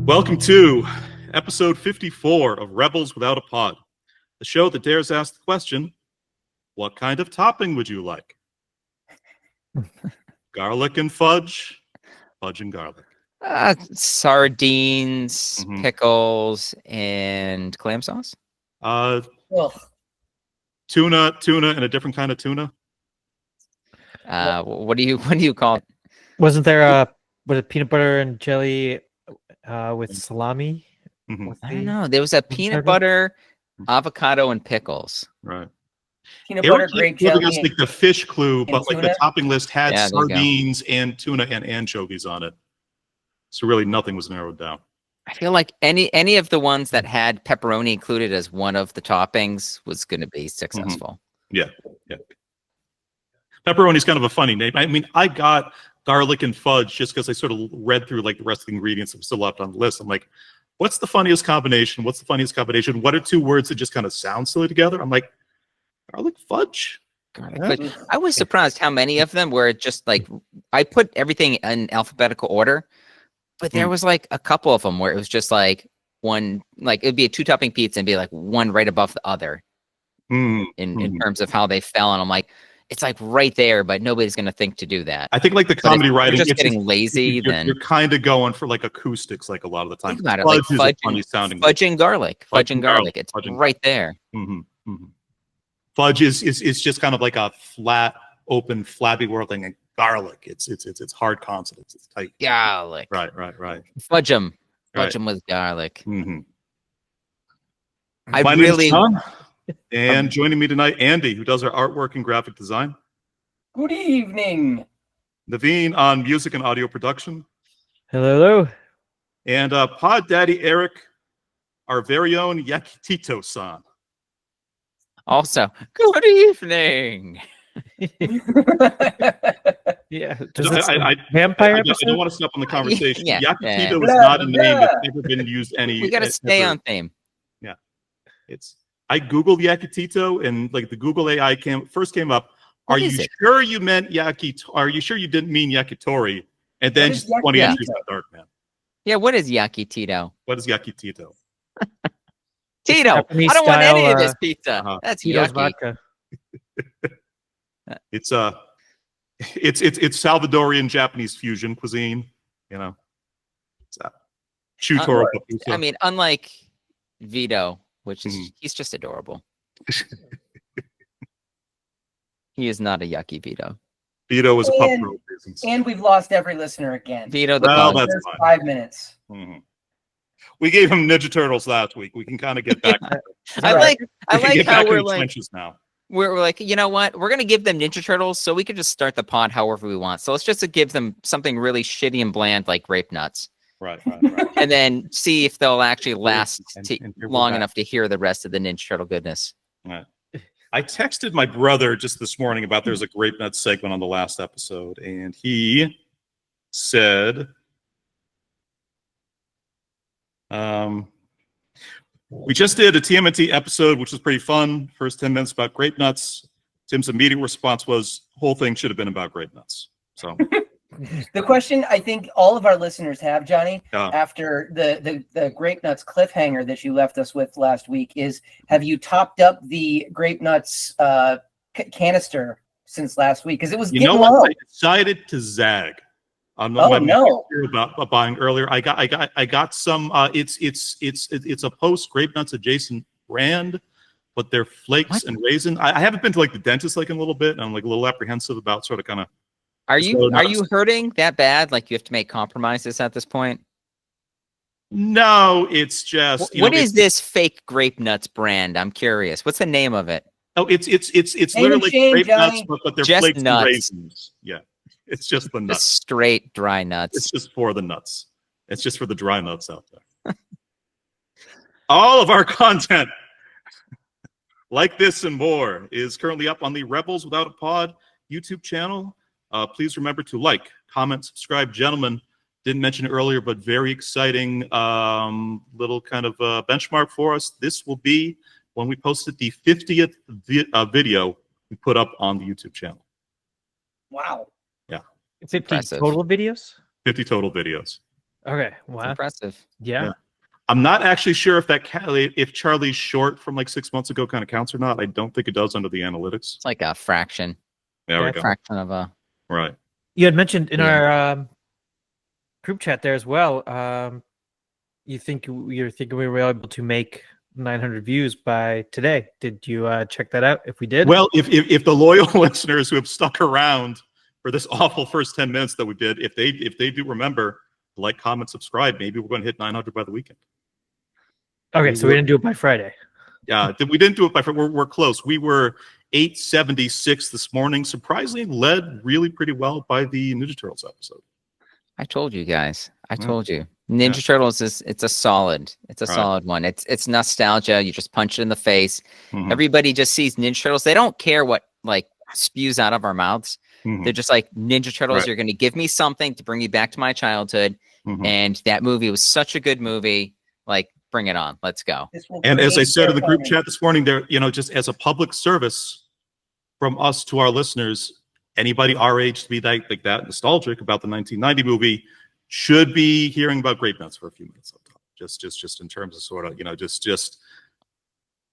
Welcome to episode 54 of Rebels Without a Pod, the show that dares ask the question, what kind of topping would you like? Garlic and fudge, fudge and garlic. Sardines, pickles, and clam sauce. Tuna, and a different kind of tuna. What do you call it? Wasn't there was it peanut butter and jelly with salami? I don't know. There was a peanut butter, avocado, and pickles. Right. Peanut butter, grape jelly. Us like the fish clue, but like tuna? the topping list had sardines and tuna and anchovies on it. So really nothing was narrowed down. I feel like any of the ones that had pepperoni included as one of the toppings was going to be successful. Yeah. Pepperoni's kind of a funny name. I mean, I got garlic and fudge just because I sort of read through like the rest of the ingredients that were still left on the list. I'm like, what's the funniest combination? What's the funniest combination? What are two words that just kind of sound silly together? I'm like, garlic fudge. But I was surprised how many of them were just like, I put everything in alphabetical order, but there was like a couple of them where it was just like one, like it'd be a 2-topping pizza and be like one right above the other in terms of how they fell. And I'm like, it's like right there, but nobody's going to think to do that. I think like the comedy writing, just getting lazy. You're kind of going for like acoustics, like a lot of the time. Think about it, like fudge and garlic. It's right there. Fudge is just kind of like a flat, open, flabby word thing. And garlic, it's hard consonants. It's tight. Garlic. Right. Fudge them with garlic. My name is Tom, and joining me tonight, Andy, who does our artwork and graphic design. Good evening. Naveen on music and audio production. Hello. And Pod Daddy Eric, our very own Yakitito-san. Also, good evening. Yeah. Vampire I don't want to step on the conversation. Yakitito is not a name that's ever been used We got to stay on theme. Yeah. I Googled Yakitito and like the Google AI first came up. Are you sure you meant Are you sure you didn't mean yakitori? And then just 20 entries on Darkman. Yeah, what is Yakitito? What is Yakitito? Tito, I don't want any of this pizza. That's Tito's yucky. vodka. It's Salvadorian Japanese fusion cuisine, you know. It's I mean, unlike Vito, which is he's just adorable. He is not a yucky Vito. Vito was a pup for reasons. And we've lost every listener again. Vito the that's fine. 5 minutes. We gave him Ninja Turtles last week. We can kind of get back. I like how we're like now. We're like, you know what? We're gonna give them Ninja Turtles, so we could just start the pod however we want. So let's just give them something really shitty and bland like grape nuts. Right. And then see if they'll actually last long enough to hear the rest of the Ninja Turtle goodness. Right. I texted my brother just this morning about there's a grape nuts segment on the last episode, and he said, we just did a TMNT episode, which was pretty fun. First 10 minutes about grape nuts. Tim's immediate response was, whole thing should have been about grape nuts. So the question I think all of our listeners have, Johnny, after the grape nuts cliffhanger that you left us with last week is, have you topped up the grape nuts canister since last week? Because it was getting low. I decided to zag. About buying earlier. I got some. It's a post grape nuts adjacent brand, but they're flakes and raisin. I haven't been to like the dentist like in a little bit, and I'm like a little apprehensive about sort of kind of. Are you hurting that bad? Like you have to make compromises at this point? No, it's just. What is this fake grape nuts brand? I'm curious. What's the name of it? Oh, it's literally grape nuts, but they're just flakes nuts. And raisins. Yeah. It's just the nuts. Just straight dry nuts. It's just for the nuts. It's just for the dry nuts out there. All of our content, like this and more, is currently up on the Rebels Without a Pod YouTube channel. Please remember to like, comment, subscribe. Gentlemen, didn't mention it earlier, but very exciting little kind of benchmark for us. This will be when we posted the 50th video we put up on the YouTube channel. Wow. Is it 50 total videos? 50 total videos. Okay. It's Wow. impressive. Yeah. Yeah. I'm not actually sure if Charlie's short from like 6 months ago kind of counts or not. I don't think it does under the analytics. It's like a fraction. There we Yeah, go. Fraction of a. Right. You had mentioned in Yeah. our group chat there as well. You're thinking we were able to make 900 views by today. Did you check that out? If we did, Well, if the loyal listeners who have stuck around for this awful first 10 minutes that we did, if they do remember, like, comment, subscribe, maybe we're going to hit 900 by the weekend. okay. So we didn't do it by Friday. Yeah, we didn't do it by Friday. We're close. We were 876 this morning. Surprisingly, led really pretty well by the Ninja Turtles episode. I told you guys. I Yeah. told you. Ninja Turtles it's a solid Right. solid one. It's nostalgia. You just punch it in the face. Mhm. Everybody just sees Ninja Turtles. They don't care what like spews out of our mouths. Mhm. They're just like, Ninja Turtles, Right. you're going to give me something to bring me back to my childhood. Mhm. And that movie was such a good movie. Like, bring it on. Let's go. This will And as I create said in the group serotonin. chat this morning, there, just as a public service from us to our listeners, anybody our age to be like that nostalgic about the 1990 movie should be hearing about grape nuts for a few minutes. Just in terms of sort of, just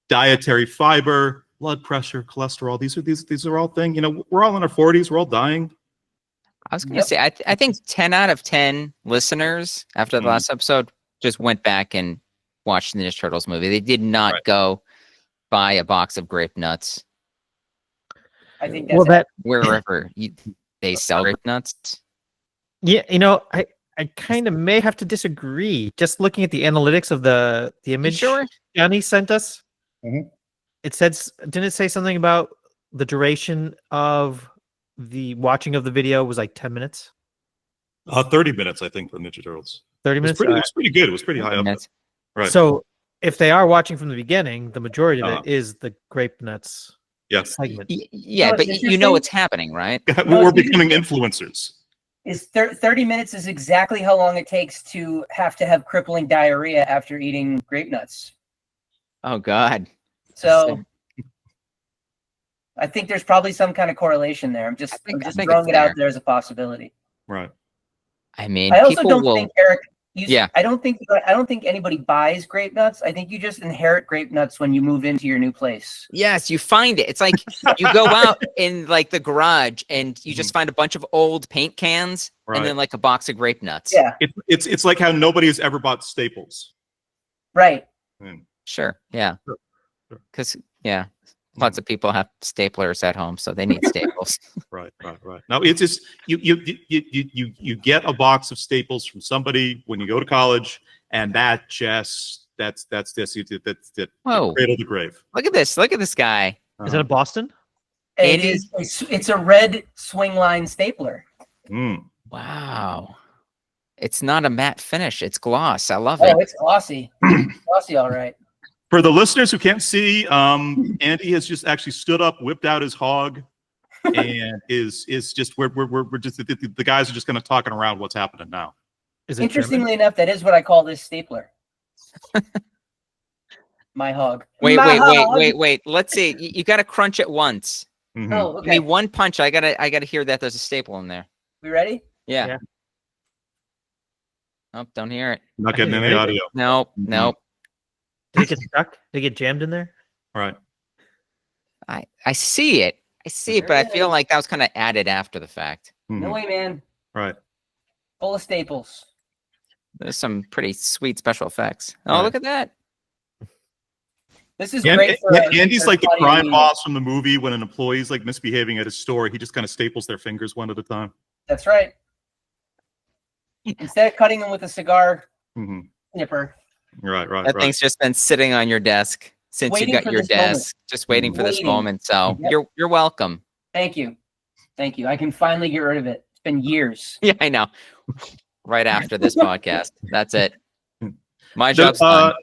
dietary fiber, blood pressure, cholesterol. These are all things. We're all in our 40s. We're all dying. I was going to say, I think 10 out of 10 listeners after the Mhm. last episode just went back and watched the Ninja Turtles movie. They did not Right. go buy a box of grape nuts I think that's Well, that wherever they sell grape nuts. yeah, I kind of may have to disagree. Just looking at the analytics of the image Sure. Johnny sent us, Mhm. it says, didn't it say something about the duration of the watching of the video was like 10 minutes, 30 minutes, I think, for Ninja Turtles. 30 It was minutes? pretty, All it was pretty good. It was pretty high up. Nuts. Right. So if they are watching from the beginning, the majority of Uh-huh. it is the grape nuts Yes. segment. Yeah, No, but it's you know interesting. what's happening, right? We're becoming influencers. Is 30 minutes is exactly how long it takes to have crippling diarrhea after eating grape nuts. Oh, God. So I think there's probably some kind of correlation there. I'm just I think throwing it's it out there. there as a possibility. Right. I mean, I also people don't will. think, Eric. Yeah. I don't think anybody buys grape nuts. I think you just inherit grape nuts when you move into your new place. Yes, you find it. It's like you go out in like the garage and you just find a bunch of old paint cans Right. and then like a box of grape nuts. Yeah, It's like how nobody has ever bought Staples. right. Sure. Yeah. Sure. Because, yeah, lots of people have staplers at home, so they need staples. Right. Now it's just you get a box of Staples from somebody when you go to college, and that's the Whoa. cradle to grave. Look at this. Look at this guy. Is that a Boston? It Andy? is. It's a red swing line stapler. Mm. Wow. It's not a matte finish. It's gloss. I love Oh, it. it's glossy. Glossy, all right. For the listeners who can't see, Andy has just actually stood up, whipped out his hog, and is just we're just the guys are just kind of talking around what's happening now. Is it Interestingly enough, that is what I call this stapler. My hog. Wait, My hog. wait. Let's see. You got to crunch it once. Mhm. Oh, Give okay. me one punch. I gotta hear that there's a staple in there. We ready? Yeah. Yeah. Nope, don't hear it. Not getting any Right. audio. Nope, Mhm. nope. Did it get stuck? Did it get jammed in there? Right. I see it. I see it, but I feel like that was kind of added after the fact. No Mhm. way, man. Right. Full of staples. There's some pretty sweet special effects. Oh, Right. look at that. This is And, great for Andy's for like the audio crime media. boss from the movie when an employee's like misbehaving at his store. He just kind of staples their fingers one at a time. That's right. Instead of cutting them with a cigar Hmm. snipper, Right. That thing's just been sitting on your desk since Waiting you got for your this moment. desk, just waiting for this Waiting. moment. So Yep. you're welcome. thank you. Thank you. I can finally get rid of it. It's been years. Yeah, I know. Right after this podcast. That's it. My So, job's done.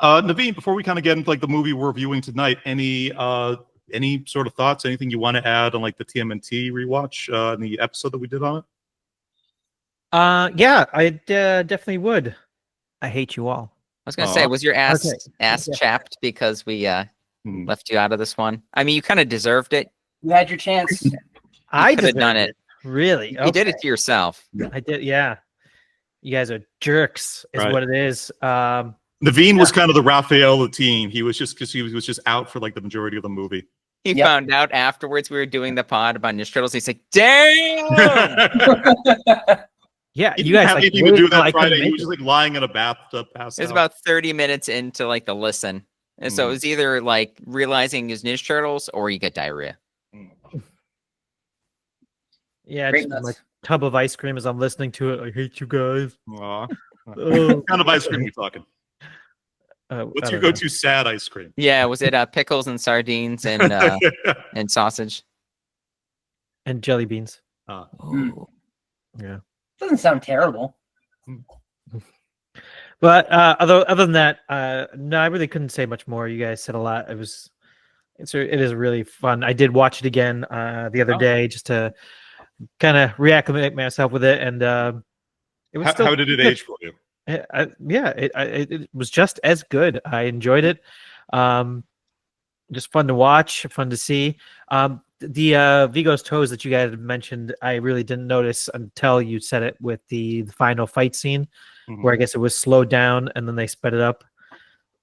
Naveen, before we kind of get into like the movie we're reviewing tonight, any sort of thoughts? Anything you want to add on like the TMNT rewatch and the episode that we did on it? Yeah, I definitely would. I hate you all. I was gonna say, was your ass Okay. chapped because we Mhm. left you out of this one? I mean, you kind of deserved it. You had your chance. You I could have done deserved it. Really? You did it Okay. to yourself. I did. Yeah. You guys are jerks, is Right. what it is. Naveen was kind of the Raphael of the team. He was just because he was just out for like the majority of the movie. He Yep. found out afterwards we were doing the pod about Ninja Turtles. He's like, "Damn!" Yeah, He you didn't guys have like anything to wait do till I that couldn't Friday. He make was it. just like lying in a bathtub, passed It was out. about 30 minutes into like the listen, and so it was either like realizing his Ninja Turtles or you get diarrhea. Yeah, Great just nuts. like tub of ice cream as I'm listening to it. I hate you guys. Aw. Oh. What kind of ice cream are you talking? What's I your don't know. go-to sad ice cream? Yeah, was it pickles and sardines and and sausage? And jelly beans. Oh. Yeah. Doesn't sound terrible. But other than that, no, I really couldn't say much more. You guys said a lot. It is really fun. I did watch it again the other day just to kind of reacclimate myself with it, and it was How did it age for you? It was just as good. I enjoyed it. Just fun to watch, fun to see. The Vigo's toes that you guys had mentioned, I really didn't notice until you said it with the final fight scene, where I guess it was slowed down and then they sped it up.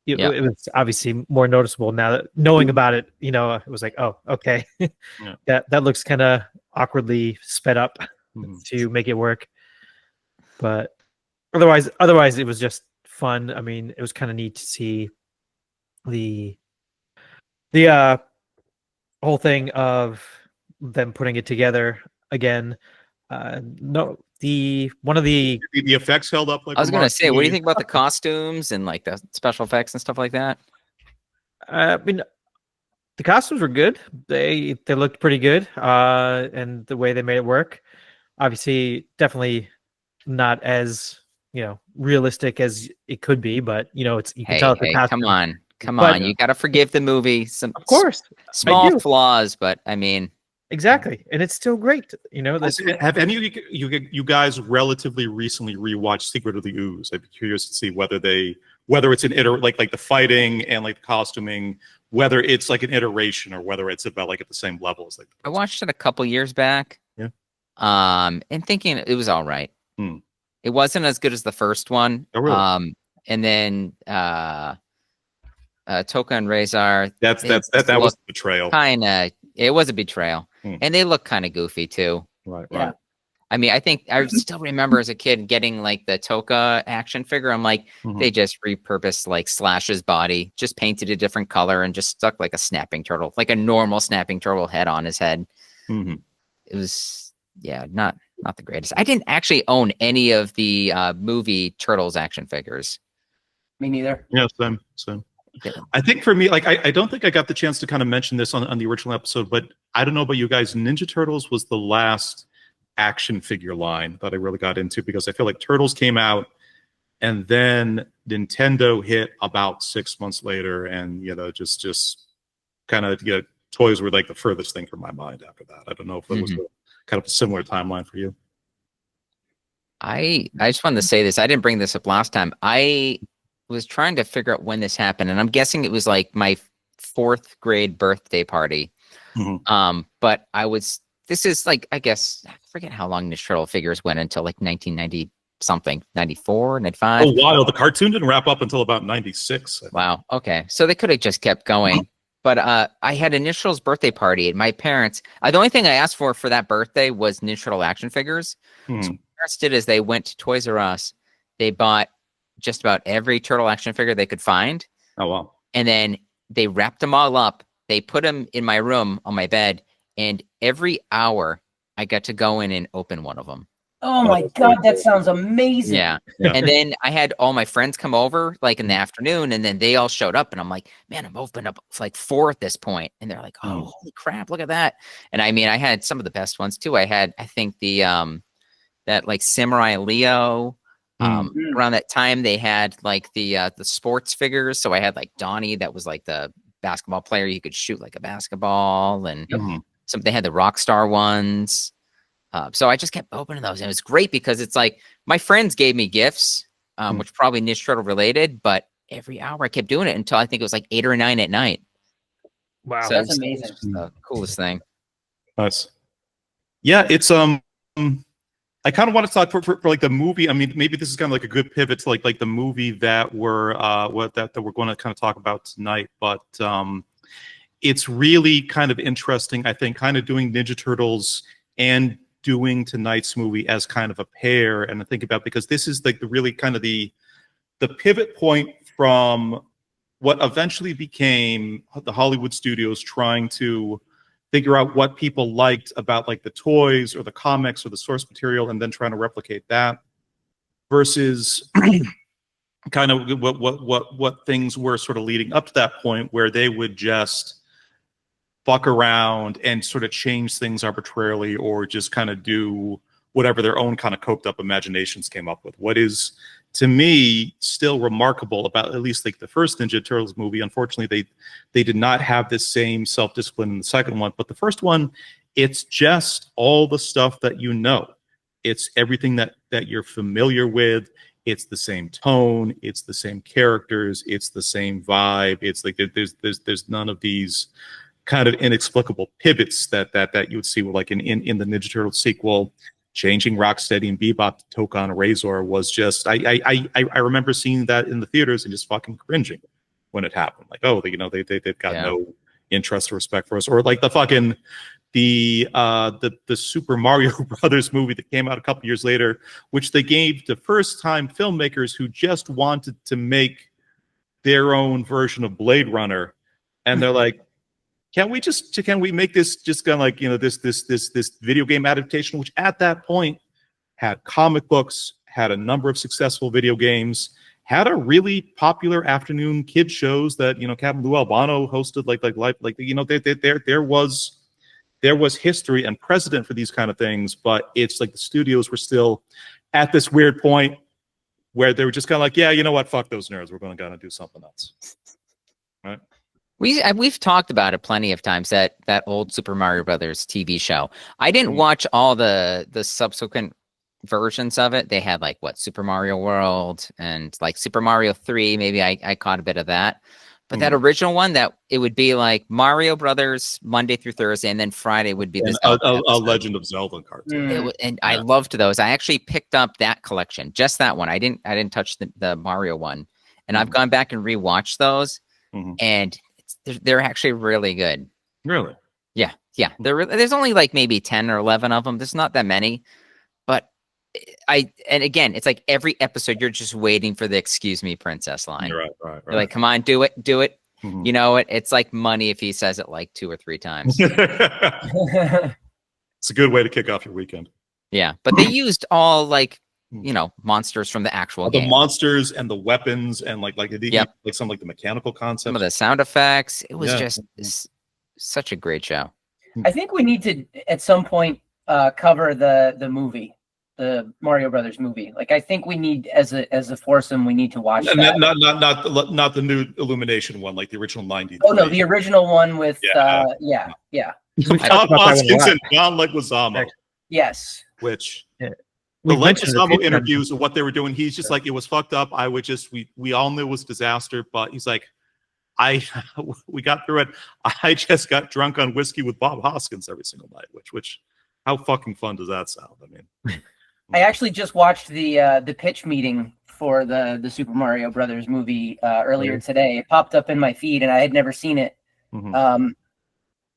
It was obviously more noticeable now that knowing about it. You know, it was like, oh, okay, that looks kind of awkwardly sped up to make it work. But otherwise, it was just fun. I mean, it was kind of neat to see the whole thing of them putting it together again. The effects held up like I was gonna say, what do you remarkably. think about the costumes and like the special effects and stuff like that? I mean, the costumes were good. They looked pretty good, and the way they made it work, obviously, definitely not as realistic as it could be. But you can tell it's a costume. Come on, you got to forgive the movie. Of course, small flaws, but I mean, exactly, and it's still great. Have any of you guys relatively recently rewatched Secret of the Ooze? I'd be curious to see whether it's an like the fighting and like the costuming, whether it's like an iteration or whether it's about like at the same level as like. I watched it a couple years back. Yeah. And thinking it was all right. It wasn't as good as the first one. Oh, really? And then Toka and Razor. That was a betrayal. It was a betrayal, and they look kind of goofy too. Right. Yeah. I mean, I think I still remember as a kid getting like the Toka action figure. I'm like, they just repurposed like Slash's body, just painted a different color, and just stuck like a snapping turtle, like a normal snapping turtle head on his head. It was not the greatest. I didn't actually own any of the movie Turtles action figures. Me neither. Yeah, same. I think for me, like I don't think I got the chance to kind of mention this on the original episode, but I don't know about you guys. Ninja Turtles was the last action figure line that I really got into, because I feel like Turtles came out and then Nintendo hit about 6 months later, and just kind of toys were like the furthest thing from my mind after that. I don't know if it was kind of a similar timeline for you. I just wanted to say this. I didn't bring this up last time. I was trying to figure out when this happened, and I'm guessing it was like my 4th grade birthday party. But this is like, I guess, I forget how long Ninja Turtle figures went until like 1990 something, 94, 95. Oh, wow. The cartoon didn't wrap up until about 96. Wow. Okay. So they could have just kept going. But I had a Ninja Turtles birthday party, and my parents, the only thing I asked for that birthday was Ninja Turtle action figures. So what my parents did is they went to Toys R Us. They bought just about every turtle action figure they could find. Oh, wow. And then they wrapped them all up. They put them in my room on my bed. And every hour I got to go in and open one of them. Oh my God, that sounds amazing. Yeah. And then I had all my friends come over like in the afternoon, and then they all showed up, and I'm like, man, I'm opened up like 4 at this point. And they're like, oh, holy crap, look at that. And I mean, I had some of the best ones too. I had, I think the that like Samurai Leo. Around that time, they had like the sports figures. So I had like Donnie, that was like the basketball player. You could shoot like a basketball, and they had the Rockstar ones. So I just kept opening those, and it was great because it's like my friends gave me gifts, which probably Ninja Turtle related, but every hour I kept doing it until I think it was like 8 or 9 at night. Wow, so that's amazing. The coolest thing. Nice. Yeah, it's I kind of want to talk for like the movie. I mean, maybe this is kind of like a good pivot to like the movie that we're that we're going to kind of talk about tonight. But it's really kind of interesting, I think, kind of doing Ninja Turtles and doing tonight's movie as kind of a pair, and I think about, because this is like the really kind of the pivot point from what eventually became the Hollywood studios trying to figure out what people liked about like the toys or the comics or the source material, and then trying to replicate that, versus kind of what things were sort of leading up to that point, where they would just fuck around and sort of change things arbitrarily, or just kind of do whatever their own kind of coked up imaginations came up with. What is, to me, still remarkable about at least like the first Ninja Turtles movie, unfortunately they did not have this same self-discipline in the second one, but the first one, it's just all the stuff that you know. It's everything that you're familiar with. It's the same tone, it's the same characters, it's the same vibe. It's like there's none of these kind of inexplicable pivots that you would see with like in the Ninja Turtles sequel. Changing Rocksteady and Bebop to Tokan Razor was just, I remember seeing that in the theaters and just fucking cringing when it happened. Like, oh, you know, they've got no interest or respect for us. Or like the fucking the Super Mario Brothers movie that came out a couple years later, which they gave to first time filmmakers who just wanted to make their own version of Blade Runner, and they're like, can we make this just kind of like, you know, this video game adaptation, which at that point had comic books, had a number of successful video games, had a really popular afternoon kid shows that, you know, Captain Lou Albano hosted, like you know, there was history and precedent for these kind of things, but it's like the studios were still at this weird point where they were just kind of like, yeah, you know what, fuck those nerds, we're going to do something else, right? We've talked about it plenty of times, that old Super Mario Brothers TV show. I didn't watch all the subsequent versions of it. They had like Super Mario World and like Super Mario 3. Maybe I caught a bit of that. But that original one, that it would be like Mario Brothers Monday through Thursday, and then Friday would be this a Legend of Zelda cartoon. I loved those. I actually picked up that collection, just that one. I didn't touch the Mario one, and I've gone back and rewatched those, and they're actually really good. Really? Yeah. There's only like maybe 10 or 11 of them. There's not that many, but and again, it's like every episode you're just waiting for the "excuse me, princess" line. Right. You're like, come on, do it. You know it. It's like money if he says it like 2 or 3 times. It's a good way to kick off your weekend. Yeah, but they used all like, you know, monsters from the actual game. The monsters and the weapons and like some like the mechanical concepts. Some of the sound effects. It was just such a great show. I think we need to at some point cover the movie, the Mario Brothers movie. Like, I think we need, as a foursome, we need to watch that. Not the new Illumination one, like the original 90s. Oh no, the original one with Bob Hoskins and John Leguizamo. Yes. Which We the Leguizamo interviews of what they were doing, he's just like, it was fucked up. We all knew it was disaster, but he's like, we got through it. I just got drunk on whiskey with Bob Hoskins every single night, which how fucking fun does that sound? I mean, I actually just watched the pitch meeting for the Super Mario Brothers movie earlier today. It popped up in my feed, and I had never seen it. And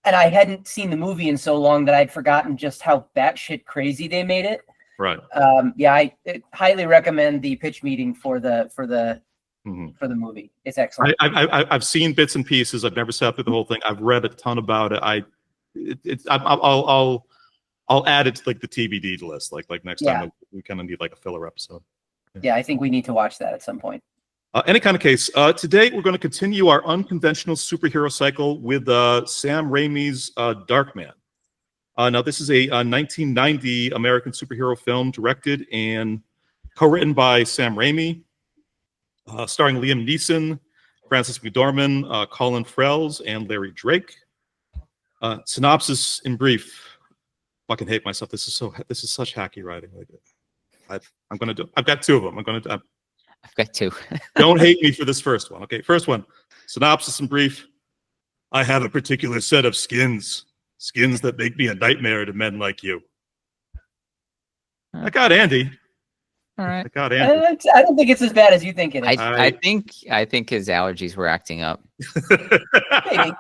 I hadn't seen the movie in so long that I'd forgotten just how batshit crazy they made it. Right. I highly recommend the pitch meeting for the movie. It's excellent. I've seen bits and pieces. I've never sat through the whole thing. I've read a ton about it. I'll add it to like the TBD list. Like next time we kind of need like a filler episode. Yeah, I think we need to watch that at some point. Any kind of case. Today we're going to continue our unconventional superhero cycle with Sam Raimi's Darkman. Now, this is a 1990 American superhero film directed and co-written by Sam Raimi, starring Liam Neeson, Francis McDormand, Colin Frells, and Larry Drake. Synopsis in brief. Fucking hate myself. This is such hacky writing. I've got 2 of them. I've got 2. Don't hate me for this first one. Okay, first one. Synopsis in brief. I have a particular set of skins that make me a nightmare to men like you. I got Andy. All right. I got Andy. I don't think it's as bad as you think it is. I think his allergies were acting up. Maybe.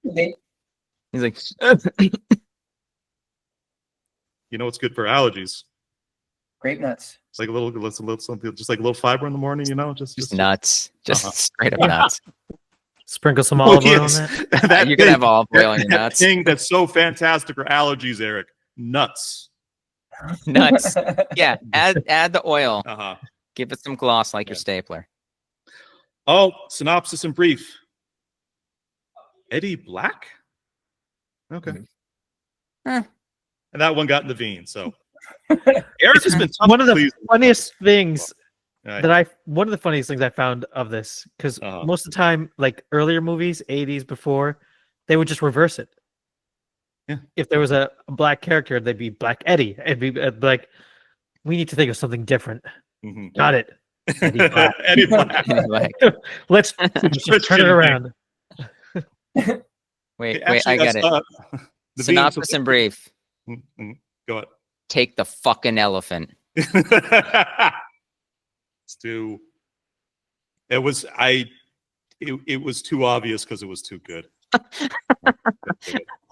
Maybe. He's like, You know what's good for allergies? Grape nuts. It's like a little something, just like a little fiber in the morning, you know, just nuts, just straight up nuts. Sprinkle some olive oil on that. You can have olive oil on your that nuts. thing that's so fantastic for allergies, Eric. Nuts. Nuts. Yeah, add the oil. Give it some gloss like your stapler. Oh, synopsis in brief. Eddie Black? Okay. And that one got Naveen, so Eric has been tough. One of the funniest things Right. one of the funniest things I found of this, because Uh-huh. most of the time, like earlier movies, 80s before, they would just reverse it. Yeah. If there was a black character, they'd be Black Eddie. It'd be like, we need to think of something different. Mhm. Got it. Eddie Black. Eddie Black. Like, Let's turn it around. wait, Actually, I got it. Naveen, Synopsis in brief. Go Take the fucking elephant. ahead. Stu. It was too obvious because it was too good.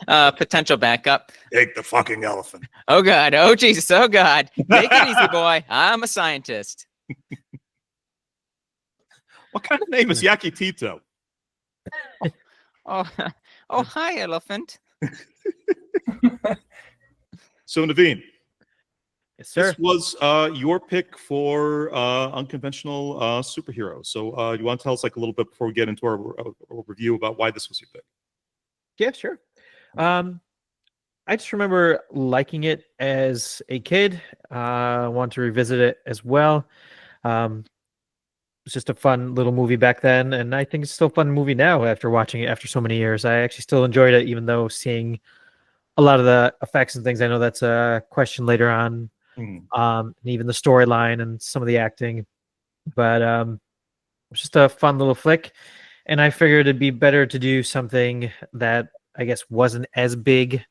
Potential backup. Take the fucking elephant. Oh God. Oh Jesus. Oh God. Take it easy, boy. I'm a scientist. What kind of name is Yaki Tito? Oh, hi, elephant. So Naveen, Yes, sir. this was your pick for unconventional superheroes. So you want to tell us like a little bit before we get into our review about why this was your pick? Yeah, sure. I just remember liking it as a kid. I want to revisit it as well. It's just a fun little movie back then, and I think it's still a fun movie now after watching it after so many years. I actually still enjoyed it, even though seeing a lot of the effects and things. I know that's a question later on, and even the storyline and some of the acting. But it's just a fun little flick, and I figured it'd be better to do something that I guess wasn't as big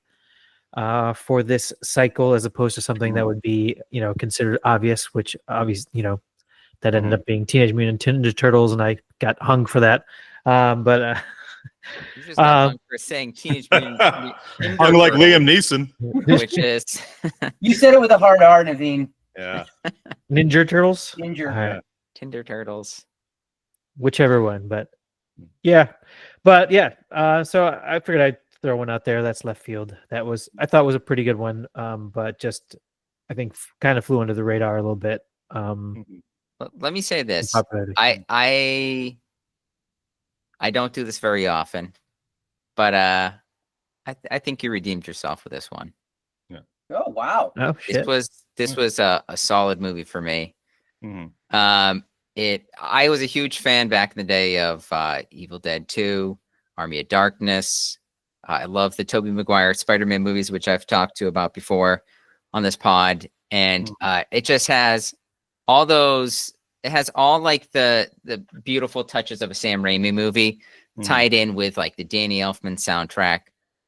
for this cycle, as opposed to something that would be, considered obvious, which obviously, that ended up being Teenage Mutant Ninja Turtles, and I got hung for that. But You just got hung for saying Teenage Mutant Ninja Hung like Turtles, Liam Neeson. which is You said it with a hard R, Naveen. Yeah. Ninja Turtles, Ginger. All right. Tinder Turtles. Whichever one, but yeah. So I figured I'd throw one out there. That's left field. I thought was a pretty good one, but just I think kind of flew under the radar a little bit. Let me say this. Popularity. I don't do this very often, but I think you redeemed yourself with this one. Oh wow. Oh shit. This was a solid movie for me. I was a huge fan back in the day of Evil Dead 2, Army of Darkness. I love the Tobey Maguire Spider-Man movies, which I've talked to about before on this pod, and it just has all those. It has all like the beautiful touches of a Sam Raimi movie tied in with like the Danny Elfman soundtrack,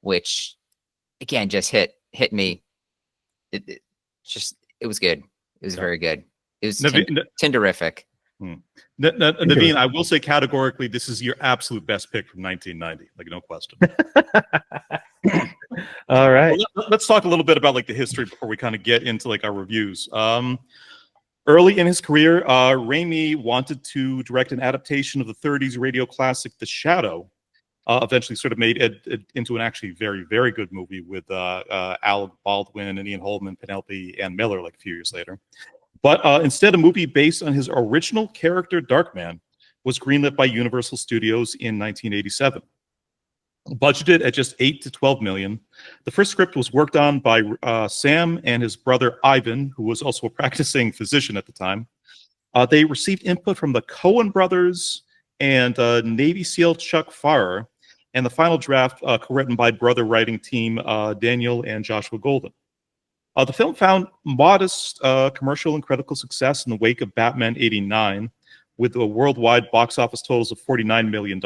which again just hit me. It was good. It was very good. It was tinderific. Naveen, I will say categorically, this is your absolute best pick from 1990, like no question. All right. Well, let's talk a little bit about like the history before we kind of get into like our reviews. Early in his career, Raimi wanted to direct an adaptation of the 30s radio classic The Shadow. Eventually sort of made it into an actually very, very good movie with Alec Baldwin and Ian Holman, Penelope Ann Miller like a few years later. But instead, a movie based on his original character, Darkman, was greenlit by Universal Studios in 1987. Budgeted at just $8 to $12 million. The first script was worked on by Sam and his brother Ivan, who was also a practicing physician at the time. They received input from the Coen brothers and Navy SEAL Chuck Farrer, and the final draft co-written by brother writing team Daniel and Joshua Golden. The film found modest commercial and critical success in the wake of Batman '89, with a worldwide box office totals of $49 million,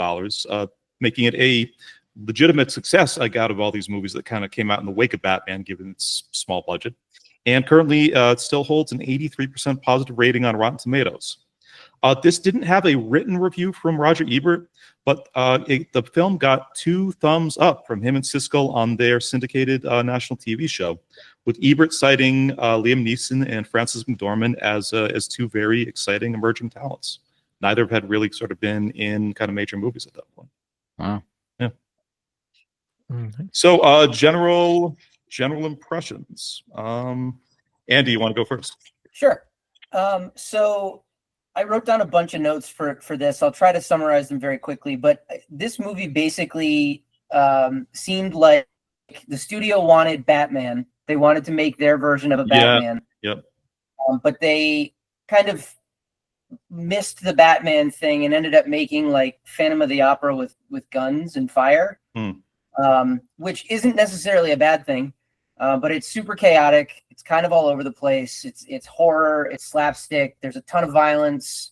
making it a legitimate success out of all these movies that kind of came out in the wake of Batman, given its small budget. and currently it still holds an 83% positive rating on Rotten Tomatoes. This didn't have a written review from Roger Ebert, but the film got 2 thumbs up from him and Siskel on their syndicated national TV show, with Ebert citing Liam Neeson and Frances McDormand as 2 very exciting emerging talents. Neither had really sort of been in kind of major movies at that point. Wow. Yeah. Mhm. So general impressions. Andy, you want to go first? Sure. So I wrote down a bunch of notes for this. I'll try to summarize them very quickly, but this movie basically seemed like the studio wanted Batman. They wanted to make their version of a Batman. Yep. But they kind of missed the Batman thing and ended up making like Phantom of the Opera with guns and fire, which isn't necessarily a bad thing. But it's super chaotic. It's kind of all over the place. It's horror. It's slapstick. There's a ton of violence.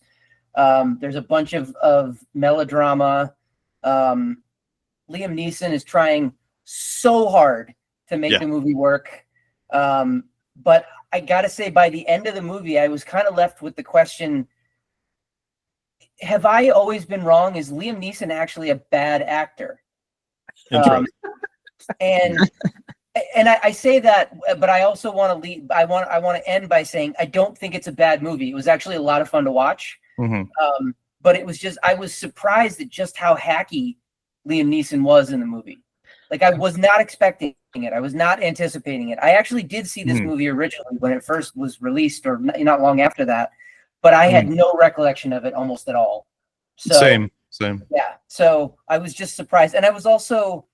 There's a bunch of melodrama. Liam Neeson is trying so hard to make the movie work. But I gotta say, by the end of the movie, I was kind of left with the question: have I always been wrong? Is Liam Neeson actually a bad actor? And I say that, but I also want to lead. I want to end by saying I don't think it's a bad movie. It was actually a lot of fun to watch. But it was just, I was surprised at just how hacky Liam Neeson was in the movie. Like, I was not expecting it. I was not anticipating it. I actually did see this movie originally when it first was released, or not long after that, but I had no recollection of it almost at all. So, Same. Yeah. So I was just surprised. And I was also,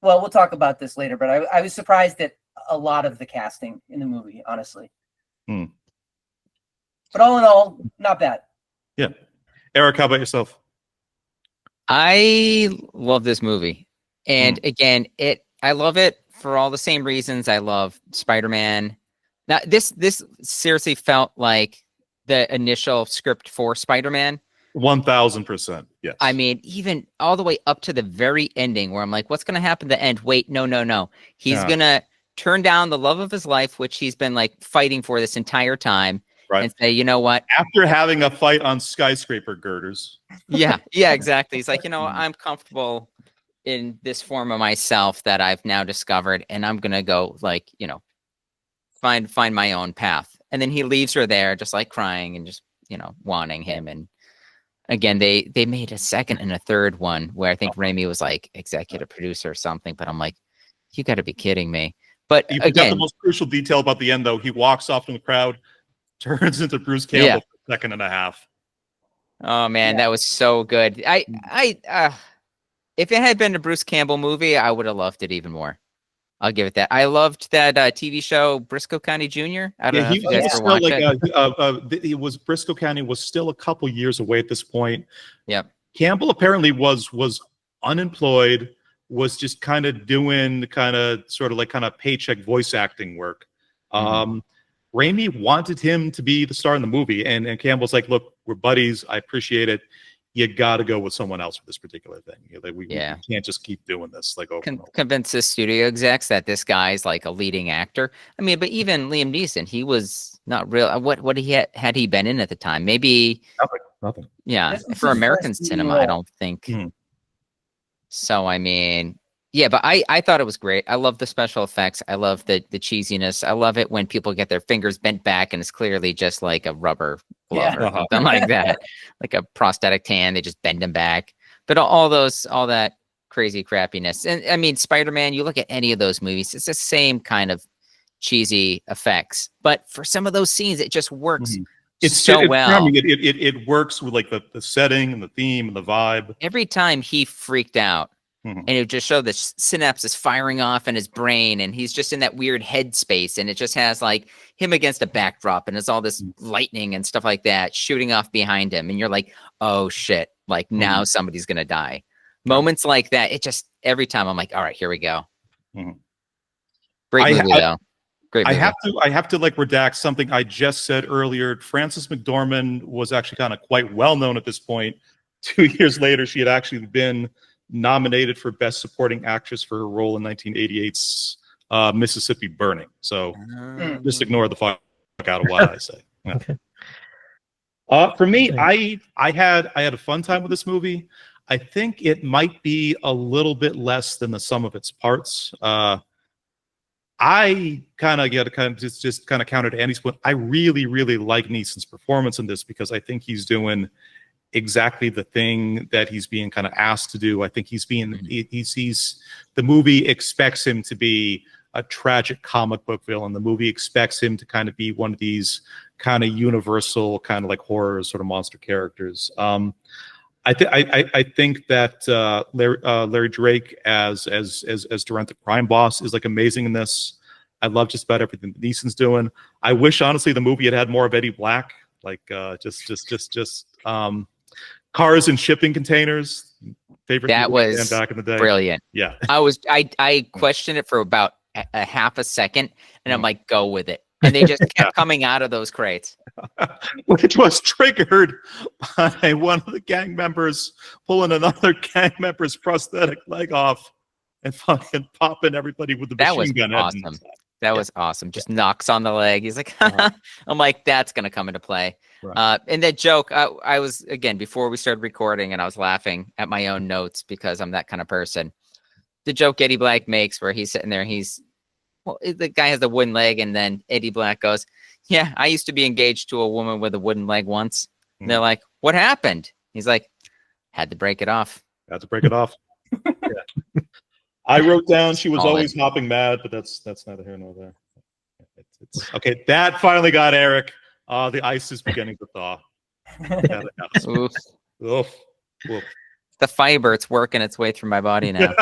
well, we'll talk about this later, but I was surprised at a lot of the casting in the movie, honestly. But all in all, not bad. Yeah. Eric, how about yourself? I love this movie. And again, I love it for all the same reasons I love Spider-Man. Now, this seriously felt like the initial script for Spider-Man. 1000%. Yes. I mean, even all the way up to the very ending where I'm like, what's going to happen at the end? Wait, no. He's going to turn down the love of his life, which he's been like fighting for this entire time, and say, you know what? After having a fight on skyscraper girders. Yeah, exactly. He's like, I'm comfortable in this form of myself that I've now discovered, and I'm going to go like, find my own path. And then he leaves her there just like crying and just, wanting him. And again, they made a second and a third one where I think Raimi was like executive producer or something, but I'm like, you got to be kidding me. But you again, forgot the most crucial detail about the end, though. He walks off from the crowd, turns into Bruce Campbell for a second and a half. Oh man, that was so good. If it had been a Bruce Campbell movie, I would have loved it even more. I'll give it that. I loved that TV show Briscoe County Jr. I don't know if you guys ever watched it. It was Briscoe County was still a couple years away at this point. Yep. Campbell apparently was unemployed, was just kind of doing sort of paycheck voice acting work. Raimi wanted him to be the star in the movie, and Campbell's like, look, we're buddies. I appreciate it. You got to go with someone else for this particular thing. We can't just keep doing this. Convince the studio execs that this guy's like a leading actor. I mean, but even Liam Neeson, he was not real. What had he been in at the time? Maybe nothing. Yeah, for American cinema, I don't think. So I mean, yeah, but I thought it was great. I love the special effects. I love the cheesiness. I love it when people get their fingers bent back and it's clearly just like a rubber glove or something like that, like a prosthetic hand. They just bend them back. But all that crazy crappiness. And I mean, Spider-Man, you look at any of those movies, it's the same kind of cheesy effects. But for some of those scenes, it just works well. It works with like the setting and the theme and the vibe. Every time he freaked out, and it just showed the synapses firing off in his brain, and he's just in that weird headspace, and it just has like him against a backdrop, and it's all this lightning and stuff like that shooting off behind him, and you're like, oh shit, like now somebody's gonna die. Moments like that, it just every time I'm like, all right, here we go. Great movie though. Great movie. I have to like redact something I just said earlier. Frances McDormand was actually kind of quite well known at this point. 2 years later, she had actually been nominated for Best Supporting Actress for her role in 1988's Mississippi Burning. So Um, just ignore the fuck out of what I say. Yeah. Okay. For me, I had a fun time with this movie. I think it might be a little bit less than the sum of its parts. I kind of just kind of counter to Andy's point. I really, really like Neeson's performance in this because I think he's doing exactly the thing that he's being kind of asked to do. I think he's the movie expects him to be a tragic comic book villain. The movie expects him to kind of be one of these kind of universal kind of like horror sort of monster characters. I think that Larry Drake as Durant the crime boss is like amazing in this. I love just about everything that Neeson's doing. I wish honestly the movie had more of Eddie Black, like just cars and shipping containers. Favorite that was back in the day. Brilliant. Yeah, I questioned it for about a half a second, and I'm like, go with it. And they just kept coming out of those crates. Which was triggered by one of the gang members pulling another gang member's prosthetic leg off and fucking popping everybody with the machine gun. Awesome. That was awesome. Just knocks on the leg. He's like, I'm like, that's going to come into play. Right. And that joke, I was, again, before we started recording, and I was laughing at my own notes because I'm that kind of person. The joke Eddie Black makes where he's sitting there, the guy has the wooden leg, and then Eddie Black goes, yeah, I used to be engaged to a woman with a wooden leg once. And they're like, what happened? He's like, had to break it off. Had to break it off. Yeah. I wrote down she was always hopping mad, but that's neither here nor there. It's okay. That finally got Eric. The ice is beginning to thaw. Oof. Oof. Oof. The fiber, it's working its way through my body now.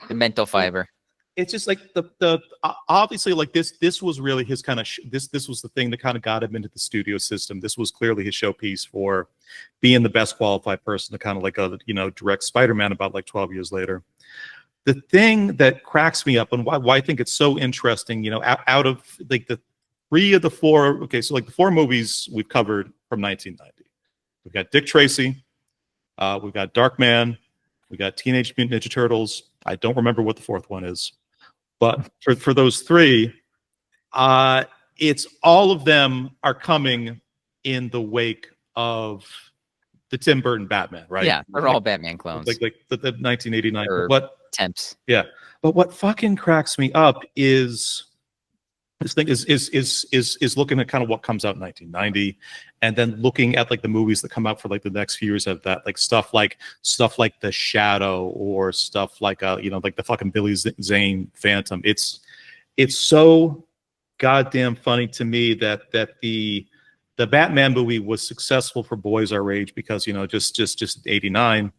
The mental fiber. It's just like the obviously like this was really his kind of this was the thing that kind of got him into the studio system. This was clearly his showpiece for being the best qualified person to kind of like direct Spider-Man about like 12 years later. The thing that cracks me up and why I think it's so interesting, out of like the three of the four, okay, so like the four movies we've covered from 1990, we've got Dick Tracy, we've got Darkman, we got Teenage Mutant Ninja Turtles. I don't remember what the fourth one is. But for those three, it's all of them are coming in the wake of the Tim Burton Batman, right? Yeah, they're all Batman clones. Like the 1989. Or attempts. Yeah. But what fucking cracks me up is this thing is looking at kind of what comes out in 1990, and then looking at like the movies that come out for like the next few years of that, like stuff like The Shadow or stuff like like the fucking Billy Zane Phantom. It's so goddamn funny to me that the Batman movie was successful for boys our age because just 89.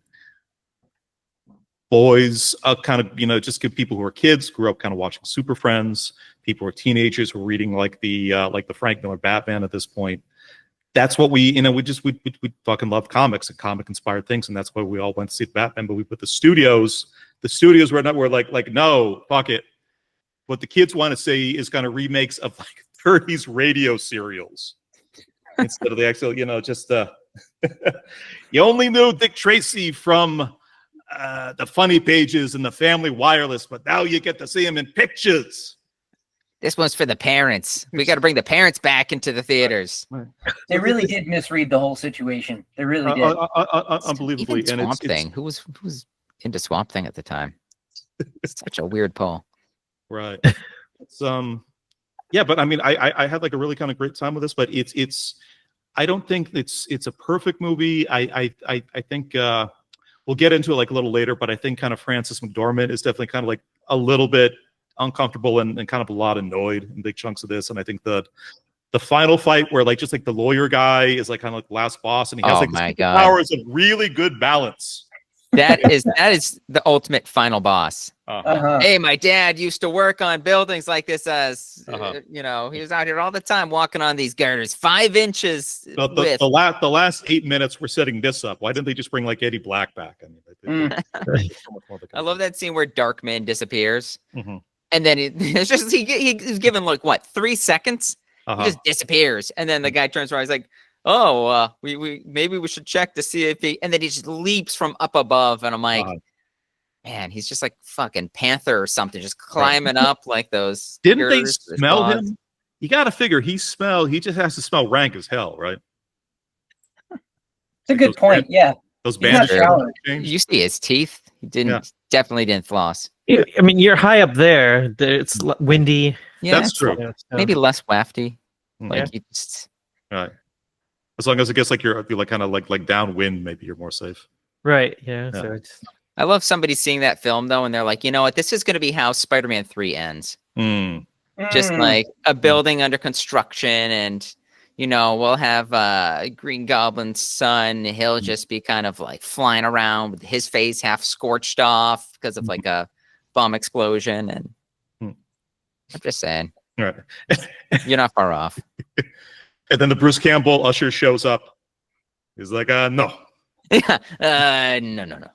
Boys, kind of, just give people who are kids, grew up kind of watching Super Friends. People who are teenagers who are reading like the Frank Miller Batman at this point. That's what we fucking love comics and comic inspired things, and that's why we all went to see the Batman. But we put the studios were like, no, fuck it. What the kids want to see is kind of remakes of like 30s radio serials instead of the actual, you only knew Dick Tracy from the funny pages and the family wireless, but now you get to see him in pictures. This one's for the parents. We got to bring the parents back into the theaters. They really did misread the whole situation. They really did. Unbelievably. Even Swamp Thing. Who was into Swamp Thing at the time? Such a weird poll. Right. It's yeah, but I mean, I had like a really kind of great time with this, but it's I don't think it's a perfect movie. I think we'll get into it like a little later, but I think kind of Frances McDormand is definitely kind of like a little bit uncomfortable and kind of a lot annoyed in big chunks of this. And I think the final fight where like just like the lawyer guy is like kind of like the last boss, and he has like powers of really good balance. That is the ultimate final boss. Hey, my dad used to work on buildings like this as he was out here all the time walking on these girders 5 inches width. The last 8 minutes we're setting this up. Why didn't they just bring like Eddie Black back? I mean, I love that scene where Darkman disappears, and then it's just he's given like what 3 seconds. He just disappears, and then the guy turns around. He's like, "Oh, we maybe we should check to see if he." And then he just leaps from up above, and I'm like, man, he's just like fucking Panther or something, just climbing up like those. Didn't they stickers with smell claws. him? You got to figure he just has to smell rank as hell, right? It's a good point. Yeah. Those He's not bandages showered. You see his teeth. He definitely didn't floss. I mean, you're high up there. It's windy. Yeah, That's true. Maybe less wafty. Like Yeah. you just, Right. As long as it gets like you're like kind of like downwind, maybe you're more safe. Right. Yeah. Yeah. So it's I love somebody seeing that film though, and they're like, you know what, this is going to be how Spider-Man 3 ends. Mm. Just like a building under construction, and we'll have Green Goblin's son. He'll just be kind of like flying around with his face half scorched off because of like a bomb explosion. And I'm just saying, Right. you're not far off. And then the Bruce Campbell usher shows up. He's like, no. Yeah. No.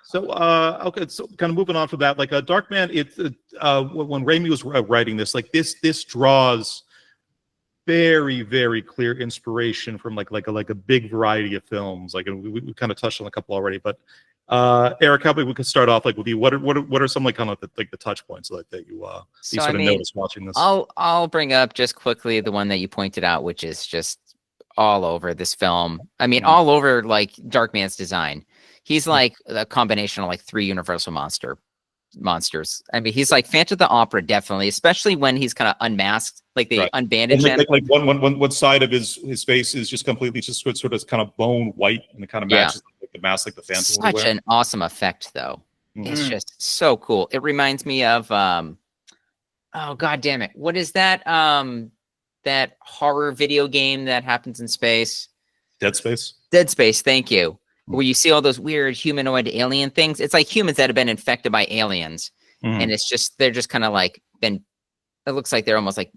So, okay, so kind of moving on from that, like Darkman, when Raimi was writing this, like this draws very, very clear inspiration from like a big variety of films. Like we kind of touched on a couple already, but Eric, how about we could start off like with you? What are some like kind of the touch points like that you sort of noticed watching this? I'll bring up just quickly the one that you pointed out, which is just all over this film. I mean, all over like Darkman's design. He's like a combination of like 3 Universal monsters. I mean, he's like Phantom of the Opera, definitely, especially when he's kind of unmasked, like they unbandage him. Like one side of his face is just completely just sort of kind of bone white, and it kind of matches like the mask like the Phantom. Such an awesome effect, though. It's just so cool. It reminds me of oh god damn it, what is that? That horror video game that happens in space? Dead Space. Dead Space. Thank you. Where you see all those weird humanoid alien things. It's like humans that have been infected by aliens. And they're just kind of like it looks like they're almost like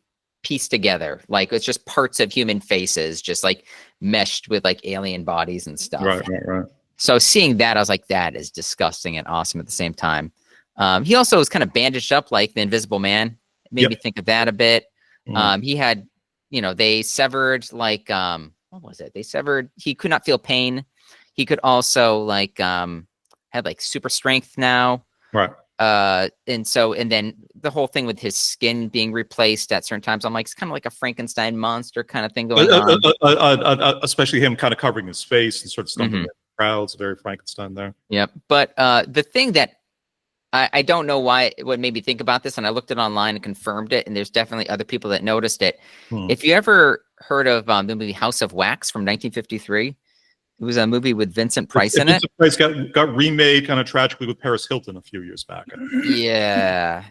pieced together. Like it's just parts of human faces, just like meshed with like alien bodies and stuff. Right. So seeing that, I was like, that is disgusting and awesome at the same time. He also was kind of bandaged up like the Invisible Man. It made me think of that a bit. He had, they severed like, what was it? He could not feel pain. He could also like had like super strength now. Right. And then the whole thing with his skin being replaced at certain times, I'm like, it's kind of like a Frankenstein monster kind of thing going on. Especially him kind of covering his face and sort of stumbling in crowds, very Frankenstein there. Yep. But the thing that I don't know what made me think about this, and I looked it online and confirmed it, and there's definitely other people that noticed it. If you ever heard of the movie House of Wax from 1953, it was a movie with Vincent Price in it. Vincent Price got remade kind of tragically with Paris Hilton a few years back. Yeah,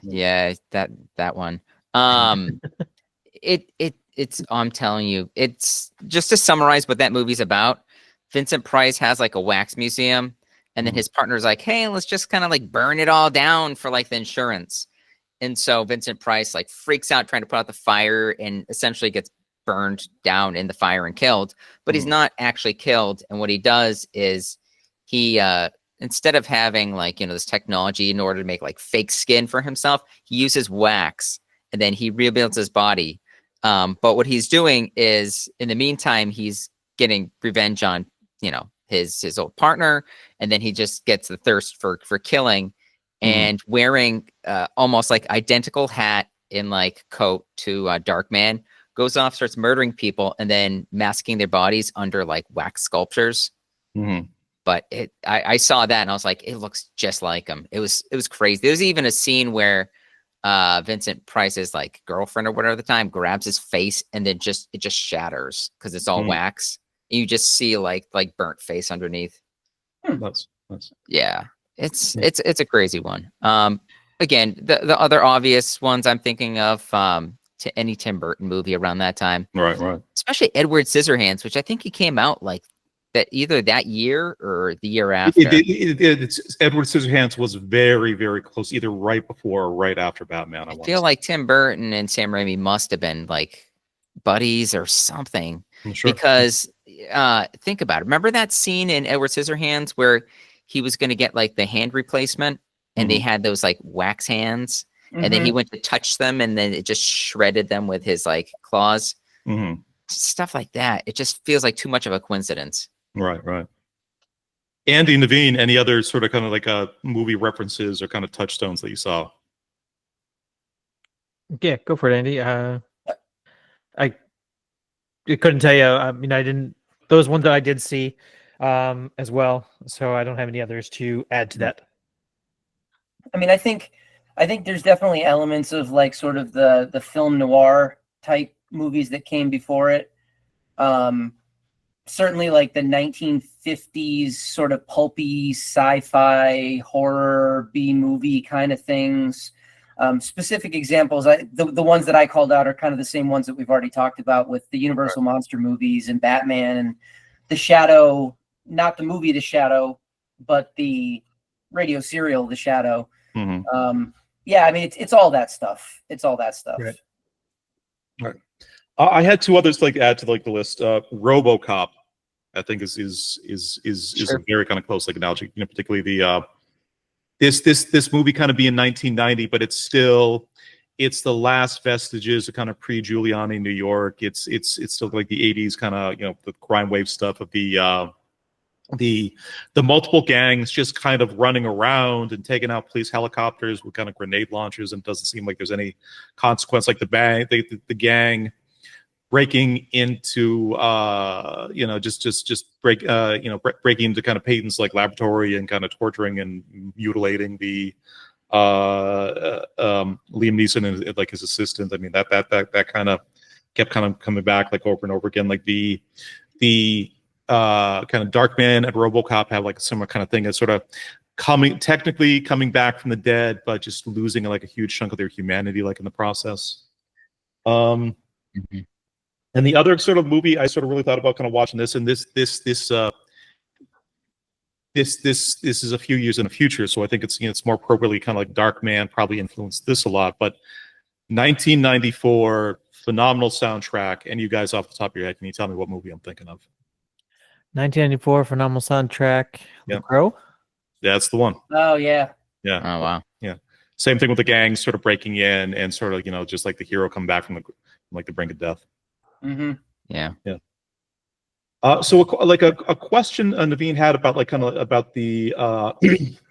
that one. It's I'm telling you, it's just to summarize what that movie's about. Vincent Price has like a wax museum, and then his partner's like, hey, let's just kind of like burn it all down for like the insurance. And so Vincent Price like freaks out trying to put out the fire and essentially gets burned down in the fire and killed, but he's not actually killed. And what he does is he instead of having like this technology in order to make like fake skin for himself, he uses wax, and then he rebuilds his body. But what he's doing is in the meantime he's getting revenge on his old partner, and then he just gets the thirst for killing, and wearing almost like identical hat and like coat to Darkman, goes off, starts murdering people, and then masking their bodies under like wax sculptures. But I saw that and I was like, it looks just like him. It was crazy. There's even a scene where Vincent Price's like girlfriend or whatever at the time grabs his face, and then it just shatters because it's all wax. And you just see like burnt face underneath. That's yeah. It's a crazy one. Again, the other obvious ones I'm thinking of, to any Tim Burton movie around that time. Right. Especially Edward Scissorhands, which I think he came out like that either that year or the year after. Edward Scissorhands was very, very close, either right before or right after Batman. I feel like Tim Burton and Sam Raimi must have been like buddies or something. Because think about it. Remember that scene in Edward Scissorhands where he was going to get like the hand replacement, and they had those like wax hands? And then he went to touch them, and then it just shredded them with his like claws. Stuff like that. It just feels like too much of a coincidence. Right. Andy, Naveen, any other sort of kind of like movie references or kind of touchstones that you saw? Yeah, go for it, Andy. I couldn't tell you. I mean, I didn't. Those ones that I did see, as well. So I don't have any others to add to that. I mean, I think there's definitely elements of like sort of the film noir type movies that came before it. Certainly like the 1950s sort of pulpy sci-fi horror B-movie kind of things. Specific examples, the ones that I called out are kind of the same ones that we've already talked about with the Universal monster movies and Batman and The Shadow, not the movie The Shadow, but the radio serial The Shadow. Yeah, I mean it's all that stuff. It's all that stuff. Right. All right. I had two others to like add to like the list. RoboCop, I think is Sure. a very kind of close like analogy. You know, particularly the this movie kind of being 1990, but it's the last vestiges of kind of pre-Giuliani New York. It's still like the 80s kind of, you know, the crime wave stuff of the multiple gangs just kind of running around and taking out police helicopters with kind of grenade launchers, and it doesn't seem like there's any consequence. Like the gang breaking into breaking into kind of Peyton's like laboratory and kind of torturing and mutilating the Liam Neeson and like his assistant. I mean that kind of kept kind of coming back like over and over again. Like the kind of Darkman and RoboCop have like a similar kind of thing. It's sort of technically coming back from the dead, but just losing like a huge chunk of their humanity like in the process. And the other sort of movie I sort of really thought about kind of watching this, and this is a few years in the future, so I think it's, you know, it's more appropriately kind of like Darkman probably influenced this a lot. But 1994, phenomenal soundtrack. And you guys off the top of your head, can you tell me what movie I'm thinking of? 1994, phenomenal soundtrack. Yeah. The Crow. That's the one. Oh yeah. Yeah. Oh wow. Yeah. Same thing with the gang sort of breaking in and sort of, you know, just like the hero come back from the brink of death. Yeah. So like a question Naveen had about like kind of about the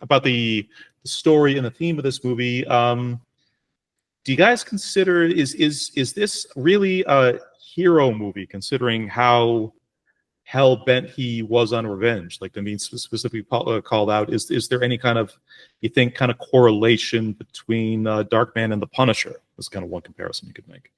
about the story and the theme of this movie. Do you guys consider is this really a hero movie, considering how hell bent he was on revenge? Like Naveen specifically called out. Is there any kind of, you think, kind of correlation between Darkman and the Punisher? That's kind of one comparison you could make.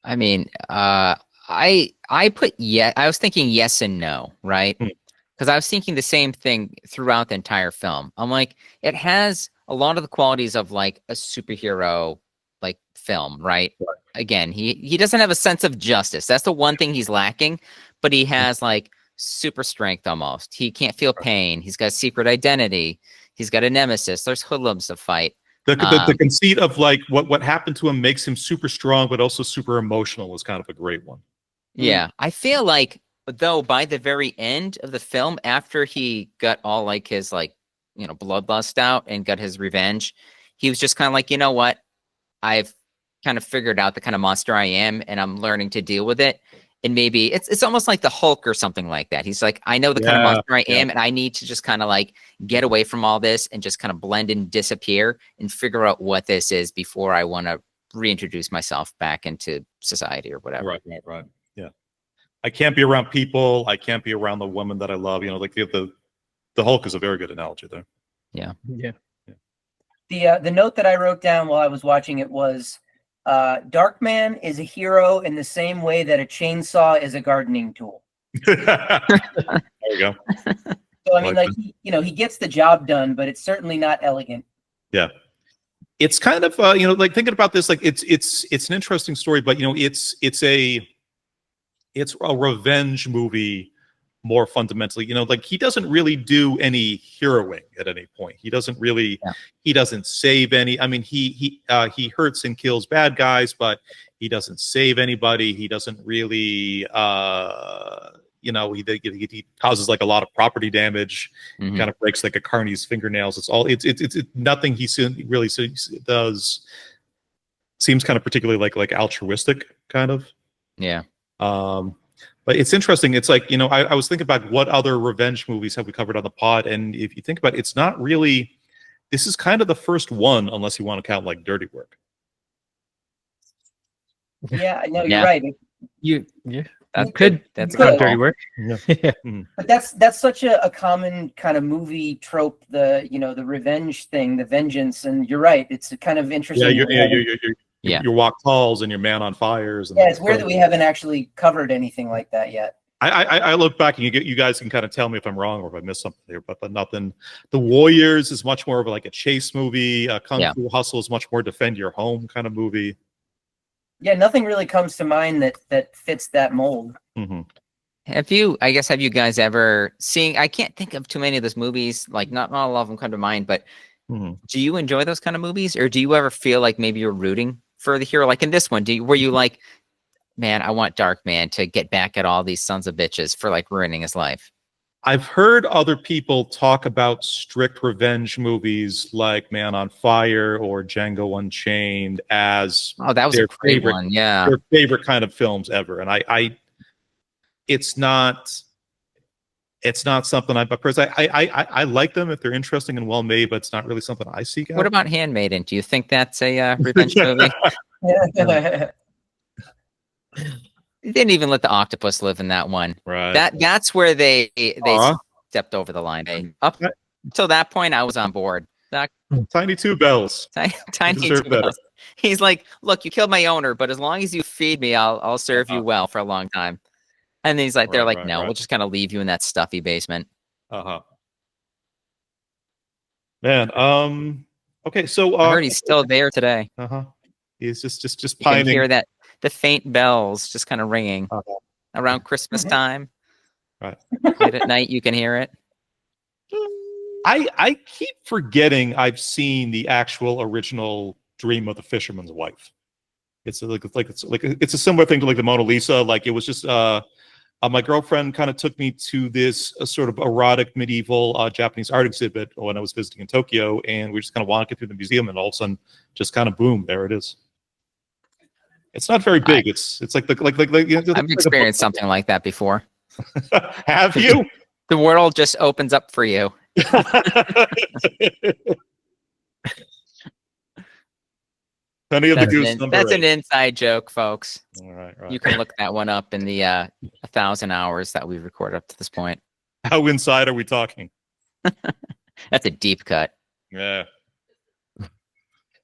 I mean, I was thinking yes and no, right? Because I was thinking the same thing throughout the entire film. I'm like, it has a lot of the qualities of like a superhero like film, right? Again, he doesn't have a sense of justice. That's the one thing he's lacking, but he has like super strength almost. He can't feel pain. He's got a secret identity. He's got a nemesis. There's hoodlums to fight. The conceit of like what happened to him makes him super strong, but also super emotional is kind of a great one. Yeah, I feel like though by the very end of the film, after he got all like his like, you know, bloodlust out and got his revenge, he was just kind of like, you know what, I've kind of figured out the kind of monster I am, and I'm learning to deal with it. And maybe it's almost like the Hulk or something like that. He's like, I know the kind of monster I am, and I need to just kind of like get away from all this and just kind of blend and disappear and figure out what this is before I want to reintroduce myself back into society or whatever. Right. Yeah. I can't be around people. I can't be around the woman that I love. You know, like the Hulk is a very good analogy there. Yeah. The note that I wrote down while I was watching it was, Darkman is a hero in the same way that a chainsaw is a gardening tool. There you go. So I mean, like he gets the job done, but it's certainly not elegant. Yeah, it's kind of like thinking about this, like it's an interesting story, but you know, it's a revenge movie more fundamentally. You know, like he doesn't really do any heroing at any point. He doesn't really, he doesn't save any. I mean, he hurts and kills bad guys, but he doesn't save anybody. He doesn't really, he causes like a lot of property damage. Kind of breaks like a carny's fingernails. It's nothing he really does seems kind of particularly like altruistic kind of. Yeah. But it's interesting. It's like, I was thinking about what other revenge movies have we covered on the pod, and if you think about it, it's not really. This is kind of the first one, unless you want to count like Dirty Work. Yeah, no, Yeah. you're right. That's Could That's good. Dirty Work. Yeah. But that's such a common kind of movie trope, the revenge thing, the vengeance, and you're right. It's kind of interesting. Your Walk Talls and your Man on Fires. And It's weird that we haven't actually covered anything like that yet. I look back and you guys can kind of tell me if I'm wrong or if I missed something here, but nothing. The Warriors is much more of like a chase movie. Kung Fu Hustle is much more defend your home kind of movie. Yeah, nothing really comes to mind that fits that mold. Mm-hmm. Have you guys ever seen? I can't think of too many of those movies. Like not a lot of them come to mind. But do you enjoy those kind of movies, or do you ever feel like maybe you're rooting for the hero? Like in this one, were you like, man, I want Darkman to get back at all these sons of bitches for like ruining his life? I've heard other people talk about strict revenge movies like Man on Fire or Django Unchained as that was a great one. Yeah, their favorite kind of films ever. And it's not something I like them if they're interesting and well made, but it's not really something I seek out. What about Handmaiden? Do you think that's a revenge movie? They didn't even let the octopus live in that one. Right. That's where they stepped over the line. Up until that point, I was on board. Tiny Two Bells. Tiny Two Bells. He's like, look, you killed my owner, but as long as you feed me, I'll serve you well for a long time. And then he's like, we'll just kind of leave you in that stuffy basement. Man. Okay, so I heard he's still there today. He's just you pining. Can hear that the faint bells just kind of ringing around Christmas time. Right. Late at night, you can hear it. I keep forgetting I've seen the actual original Dream of the Fisherman's Wife. It's a similar thing to like the Mona Lisa. Like it was just my girlfriend kind of took me to this sort of erotic medieval Japanese art exhibit when I was visiting in Tokyo, and we just kind of walking through the museum, and all of a sudden, just kind of boom, there it is. It's not very big. It's like I've experienced something like that before. Have you? The world just opens up for you. Penny of the Goose. That's an inside joke, folks. All right. You can look that one up in the 1,000 hours that we've recorded up to this point. How inside are we talking? That's a deep cut. Yeah.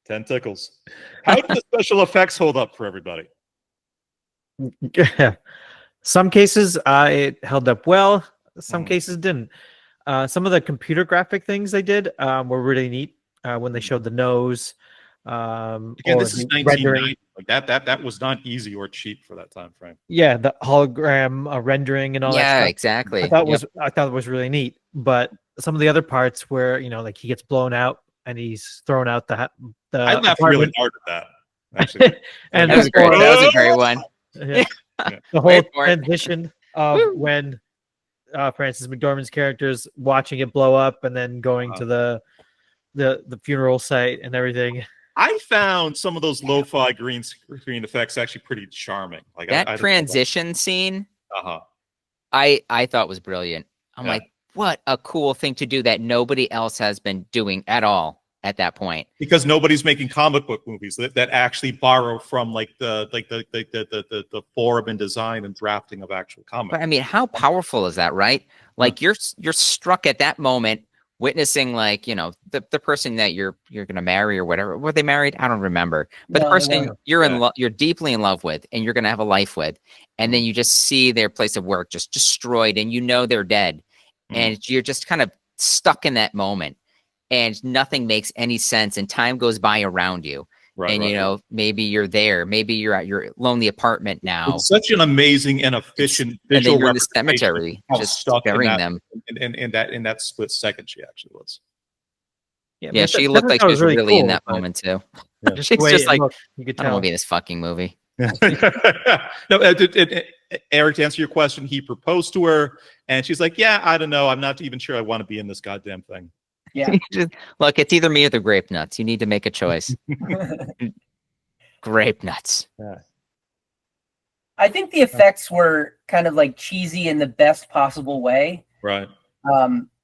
10 tickles. How did the special effects hold up for everybody? Some cases it held up well. Some cases didn't. Some of the computer graphic things they did were really neat when they showed the nose. Again, this is 1990. Like that was not easy or cheap for that time frame. Yeah, the hologram rendering and all that stuff. Yeah, exactly. I thought it was really neat. But some of the other parts where like he gets blown out and he's thrown out the I laughed really hard at that. Actually, and that was great. That was a great one. Yeah. The whole transition of when Frances McDormand's character's watching it blow up and then going to the funeral site and everything. I found some of those lo-fi green screen effects actually pretty charming. Like that transition scene, I thought was brilliant. I'm like, what a cool thing to do that nobody else has been doing at all at that point. Because nobody's making comic book movies that actually borrow from like the form and design and drafting of actual comics. But I mean, how powerful is that, right? Like you're struck at that moment, witnessing like the person that you're gonna marry or whatever. Were they married? I don't remember. But the person you're in love, you're deeply in love with, and you're gonna have a life with, and then you just see their place of work just destroyed, and they're dead, and you're just kind of stuck in that moment, and nothing makes any sense, and time goes by around you. Right, and maybe you're there, maybe you're at your lonely apartment now. It's such an amazing and efficient visual and then you're in the cemetery, just burying them. In that split second, she actually was. Yeah, she looked like she was really cool in that moment too. Yeah. She's just like, you could I don't want to be in this fucking movie. No, Eric, to answer your question, he proposed to her, and she's like, "Yeah, I don't know. I'm not even sure I want to be in this goddamn thing." Yeah. Look, it's either me or the grape nuts. You need to make a choice. Grape nuts. Yeah. I think the effects were kind of like cheesy in the best possible way. Right.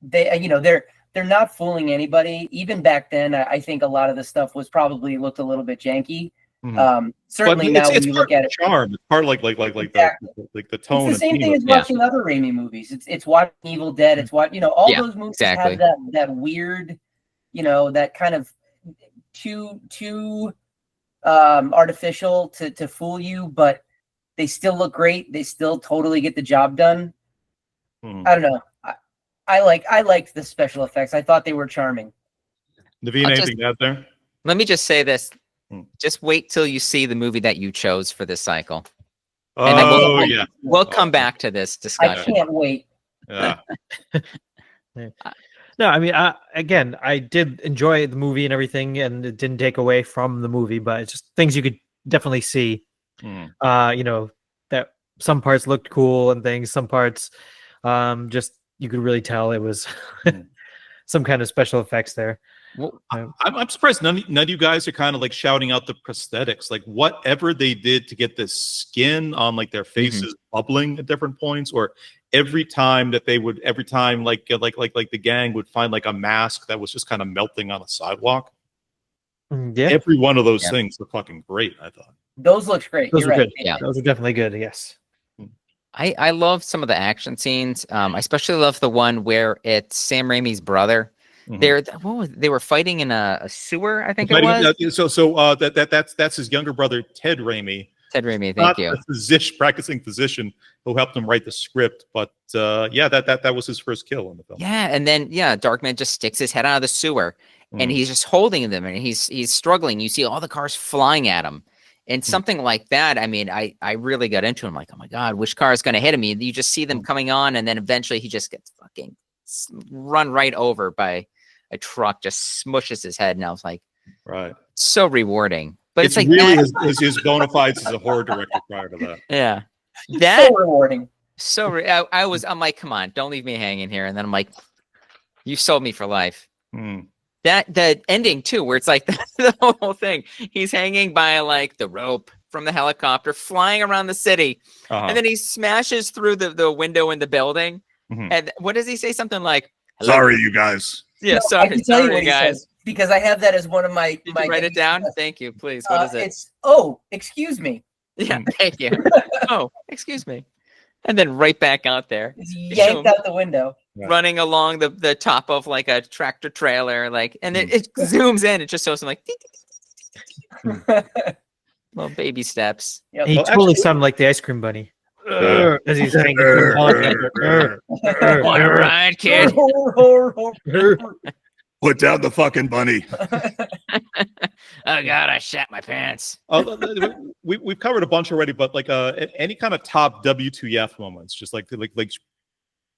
They're not fooling anybody. Even back then, I think a lot of the stuff was probably looked a little bit janky. Certainly now when you look at it, charm. It's part of like exactly. the tone. It's the same and thing as watching other Raimi movies. It's watching Evil Dead. It's what all those movies have that weird, that kind of too artificial to fool you, but they still look great. They still totally get the job done. I don't know. I liked the special effects. I thought they were charming. Naveen, anything out there? Let me just say this. Just wait till you see the movie that you chose for this cycle. And then we'll come back to this discussion. I can't wait. Yeah. No, I mean, again, I did enjoy the movie and everything, and it didn't take away from the movie, but it's just things you could definitely see. That some parts looked cool and things, some parts just you could really tell it was some kind of special effects there. Well, I'm surprised none of you guys are kind of like shouting out the prosthetics, like whatever they did to get the skin on like their faces bubbling at different points, or every time like the gang would find like a mask that was just kind of melting on a sidewalk. Yeah, every one of those things were fucking great. I thought those looked great. Those were right. good. Yeah, those are definitely good. Yes. I love some of the action scenes. I especially love the one where it's Sam Raimi's brother. They were fighting in a sewer, I think it was. That's his younger brother, Ted Raimi. Ted Raimi, thank you. A practicing physician who helped him write the script, but that was his first kill in the film. Yeah, and then Darkman just sticks his head out of the sewer, and he's just holding them, and he's struggling. You see all the cars flying at him. And something like that, I mean, I really got into him. Like, oh my God, which car is going to hit him? You just see them coming on, and then eventually he just gets fucking run right over by a truck, just smushes his head. And I was like, right, so rewarding. But it's like really his bona fides as a horror director prior to that. Yeah, that so rewarding. I'm like, come on, don't leave me hanging here. And then I'm like, you sold me for life. That ending too, where it's like the whole thing. He's hanging by like the rope from the helicopter, flying around the city, and then he smashes through the window in the building. And what does he say? Something like, hello? "Sorry, you guys." Yeah, sorry, you guys. Says, because I have that as one of my. Did you write it down? Thank you, please. What is it? It's excuse me. Yeah, thank you. Excuse me. And then right back out there. He's yanked out the window. Running along the top of like a tractor trailer, like, and it zooms in. It just shows him like little baby steps. Yep. He totally sounded like the ice cream bunny as he's hanging from the helicopter. Want to ride, kid? Put down the fucking bunny. Oh God, I shat my pants. We've covered a bunch already, but like any kind of top WTF moments, just like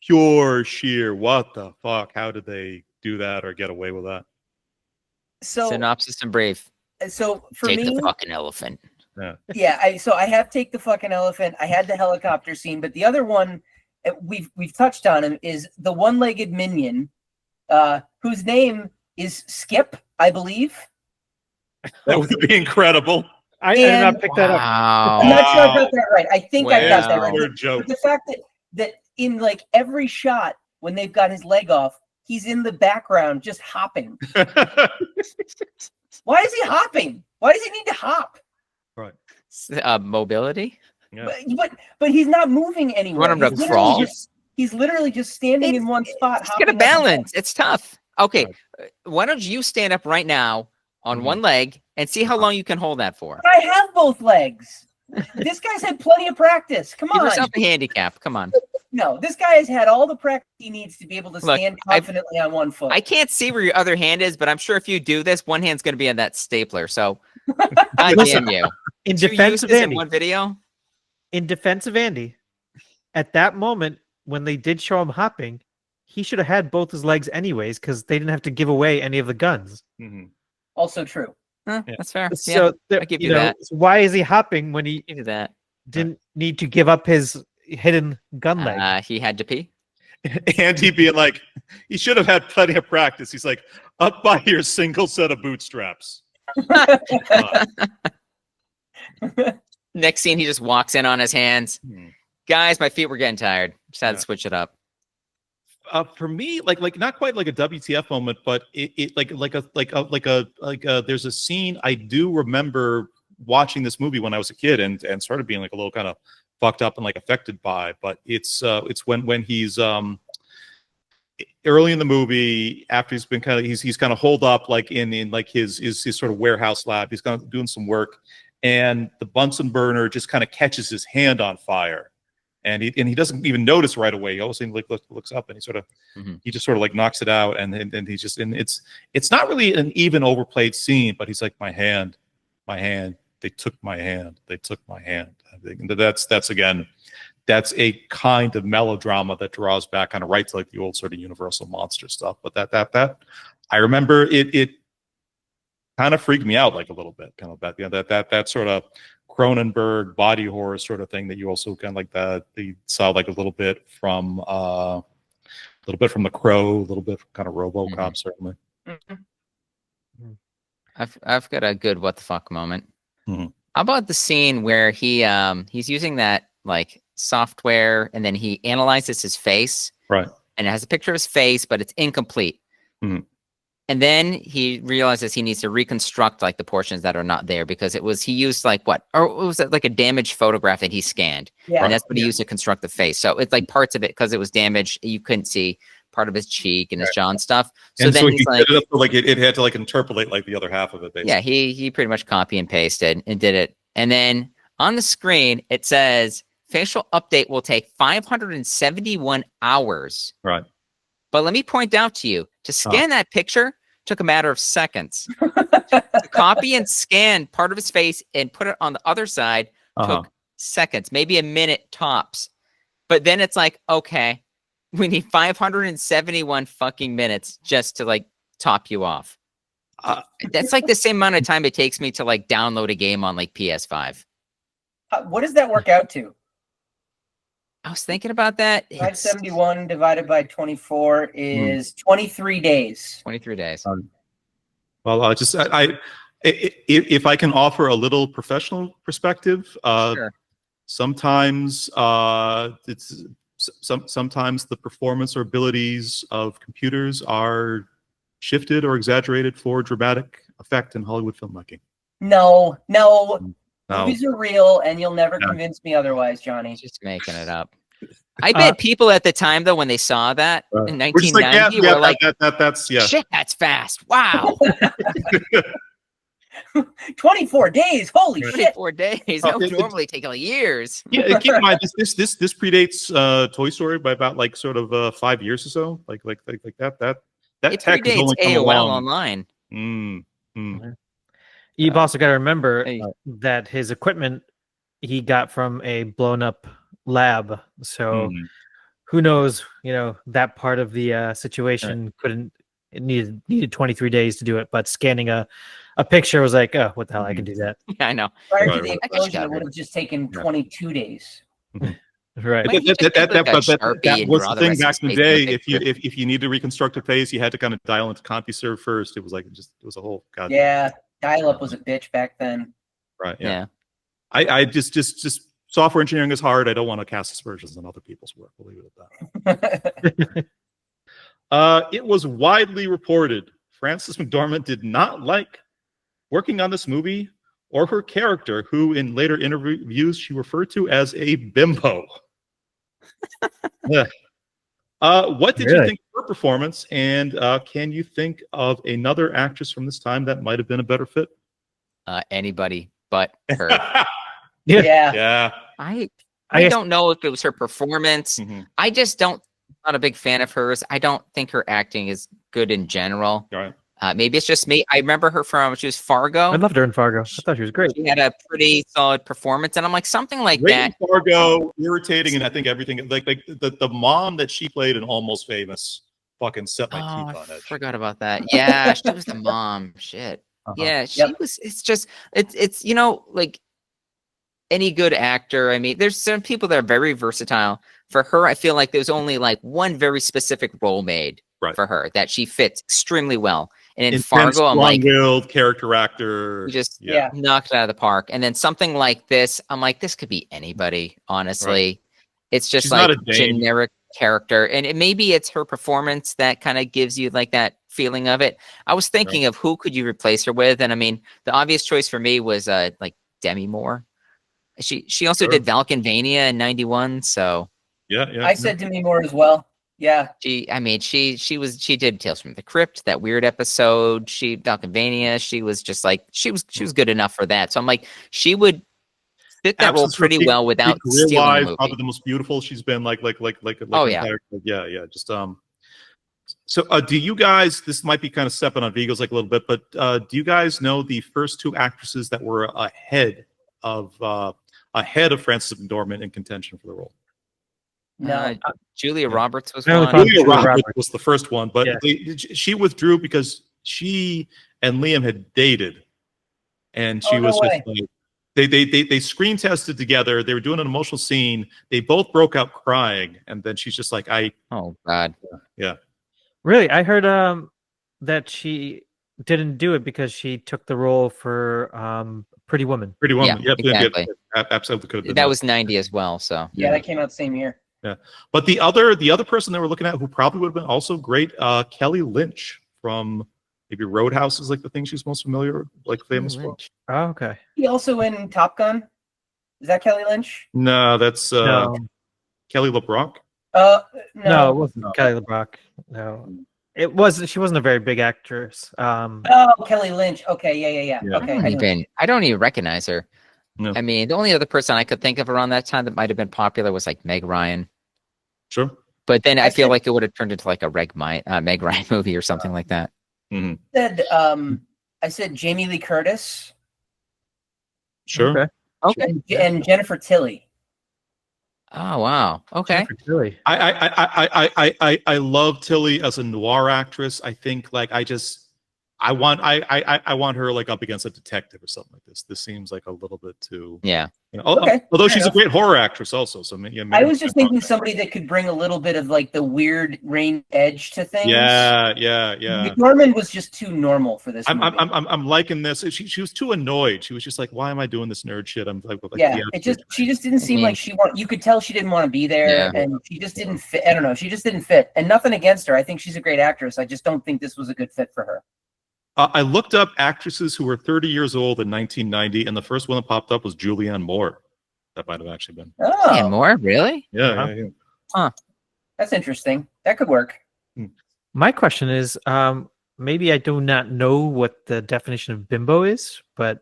pure sheer what the fuck, how did they do that or get away with that? So synopsis in brief. So for take me, the fucking elephant. I have take the fucking elephant. I had the helicopter scene, but the other one we've touched on him is the one-legged minion, whose name is Skip, I believe. That would be incredible. I did not pick that up. I'm not sure I got that right. I think I got that right. Joke. But the fact that in like every shot when they've got his leg off, he's in the background just hopping. Why is he hopping? Why does he need to hop? Right. Mobility. Yeah. But he's not moving anywhere. You want him to crawl? He's literally just standing in one spot. He's got a balance. It's tough. Okay, why don't you stand up right now on one leg and see how long you can hold that for? I have both legs. This guy's had plenty of practice. Come on. Give yourself a handicap. Come on. No, this guy has had all the practice he needs to be able to stand confidently on one foot. I can't see where your other hand is, but I'm sure if you do this, one hand's going to be on that stapler. So, God damn you. In defense of Andy, in one video. In defense of Andy, at that moment when they did show him hopping, he should have had both his legs anyways because they didn't have to give away any of the guns. Also true. That's fair. So I'll give you that. Why is he hopping when he didn't need to give up his hidden gun leg? He had to pee. Andy being like, he should have had plenty of practice. He's like, up by your single set of bootstraps. Next scene, he just walks in on his hands. Guys, my feet were getting tired. Just had to switch it up. For me, like not quite like a WTF moment, but it there's a scene I do remember watching this movie when I was a kid and started being like a little kind of fucked up and like affected by. But it's when he's early in the movie after he's been he's kind of holed up like in like his sort of warehouse lab. He's kind of doing some work, and the Bunsen burner just kind of catches his hand on fire. And he doesn't even notice right away. He always like looks up and he sort of he just sort of like knocks it out, and he's just, and it's not really an even overplayed scene, but he's like, my hand, they took my hand. I think that's again, that's a kind of melodrama that draws back kind of right to like the old sort of Universal monster stuff. But that I remember it kind of freaked me out like a little bit, kind of that sort of Cronenberg body horror sort of thing that you also kind of like that you saw like a little bit from The Crow, a little bit from kind of RoboCop, certainly. I've got a good what the fuck moment. How about the scene where he's using that like software and then he analyzes his face, right? And it has a picture of his face, but it's incomplete. And then he realizes he needs to reconstruct like the portions that are not there because he used like what? Or was it like a damaged photograph that he scanned? Yeah. And that's what he used to construct the face. So it's like parts of it, because it was damaged, you couldn't see part of his cheek and his jaw and stuff. So then he's like, it had to like interpolate like the other half of it, basically. Yeah, he pretty much copy and pasted and did it. And then on the screen, it says facial update will take 571 hours. Right. But let me point out to you, to scan that picture took a matter of seconds. To copy and scan part of his face and put it on the other side took seconds, maybe a minute tops. But then it's like, okay, we need 571 fucking minutes just to like top you off. That's like the same amount of time it takes me to like download a game on like PS5. What does that work out to? I was thinking about that. 571 divided by 24 is 23 days. 23 days. Well, if I can offer a little professional perspective, Sure. Sometimes sometimes the performance or abilities of computers are shifted or exaggerated for dramatic effect in Hollywood filmmaking. No. Movies are real, and you'll never convince me otherwise, Johnny. Just making it up. I bet people at the time, though, when they saw that in 1990, were like, that's shit, that's fast. Wow. 24 days. Holy shit. 24 days. That would normally take like years. Yeah, keep in mind, this predates Toy Story by about like sort of 5 years or so. Like that it tech has predates only come AOL along. Online. You've also got to remember that his equipment he got from a blown up lab. So who knows, that part of the situation it needed 23 days to do it, but scanning a picture was like, oh, what the hell, I can do that. Yeah, I know. Prior to the explosion, it would have just taken 22 days. Right. That was the thing back in the day. If you need to reconstruct a face, you had to kind of dial into CompuServe first. It was like it was a whole goddamn. Yeah, dial-up was a bitch back then. Right. Yeah. I just software engineering is hard. I don't want to cast aspersions on other people's work. We'll leave it at that. It was widely reported Frances McDormand did not like working on this movie or her character, who in later interviews she referred to as a bimbo. What did you think of her performance, and can you think of another actress from this time that might have been a better fit? Anybody but her. Yeah. I don't know if it was her performance. I just not a big fan of hers. I don't think her acting is good in general. All right. Maybe it's just me. I remember her from she was Fargo. I loved her in Fargo. I thought she was great. She had a pretty solid performance, and I'm like, something like that. Fargo, irritating, and I think everything like the mom that she played in Almost Famous fucking set my teeth on edge. I forgot about that. Yeah, she was the mom. Shit. Yeah, she was. It's just it's like any good actor. I mean, there's some people that are very versatile. For her, I feel like there's only like one very specific role made for her that she fits extremely well. And in Intense, Fargo, I'm like, strong-willed character actor. you just Yeah. knocked it out of the park. And then something like this, I'm like, this could be anybody, honestly. It's just She's like not a Dane. generic character. And maybe it's her performance that kind of gives you like that feeling of it. I was thinking of who could you replace her with? And I mean, the obvious choice for me was like Demi Moore. She also did Valkenvania in '91. So Yeah. I said Demi Moore as well. Yeah. she did Tales from the Crypt, that weird episode. Valkenvania, she was just like, she was good enough for that. So I'm like, she would fit that role pretty well without stealing the movie. Probably the most beautiful she's been. Oh yeah. Yeah. Just So, do you guys? This might be kind of stepping on Vigo's like a little bit, but do you guys know the first two actresses that were ahead of Frances McDormand in contention for the role? No. Julia Roberts was I only one. found Julia Julia Roberts Roberts. was the first one, but she withdrew because she and Liam had dated, and she was just like, they screen tested together. They were doing an emotional scene. They both broke out crying, and then she's just like, Oh God. yeah. Really, I heard that she didn't do it because she took the role for Pretty Woman. Pretty Woman. Yeah, exactly. Absolutely could have been That was '90 as well. So Yeah, that came out the same year. Yeah, but the other person they were looking at who probably would have been also great, Kelly Lynch from maybe Roadhouse is like the thing she's most familiar, like famous for. Oh, okay. He also in Top Gun. Is that Kelly Lynch? No, that's No, Kelly LeBrock. no, it No. wasn't Kelly LeBrock. No, it wasn't. She wasn't a very big actress. Oh, Kelly Lynch. Okay, yeah. Yeah. Okay. I don't even recognize her. No. I mean, the only other person I could think of around that time that might have been popular was like Meg Ryan. Sure. But then I feel said- like it would have turned into like a Meg Ryan movie or something like that. Mm-hmm. I said Jamie Lee Curtis Sure. Okay. and Jennifer Tilly. Oh wow. Okay. Really? I love Tilly as a noir actress. I think like I want her like up against a detective or something like this. This seems like a little bit too. Yeah. Okay, Although fair she's enough. a great horror actress also. So yeah, I was just thinking somebody that could bring a little bit of like the weird rain edge to things. Yeah. McDormand was just too normal for this movie. I'm liking this. She was too annoyed. She was just like, why am I doing this nerd shit? I'm like Yeah, she just didn't seem like you could tell she didn't want to be there, Yeah. and she just didn't fit. I don't know. She just didn't fit, and nothing against her. I think she's a great actress. I just don't think this was a good fit for her. I looked up actresses who were 30 years old in 1990, and the first one that popped up was Julianne Moore. That might have actually been. Oh, And more, really? Yeah. that's interesting. That could work. My question is, maybe I do not know what the definition of bimbo is, but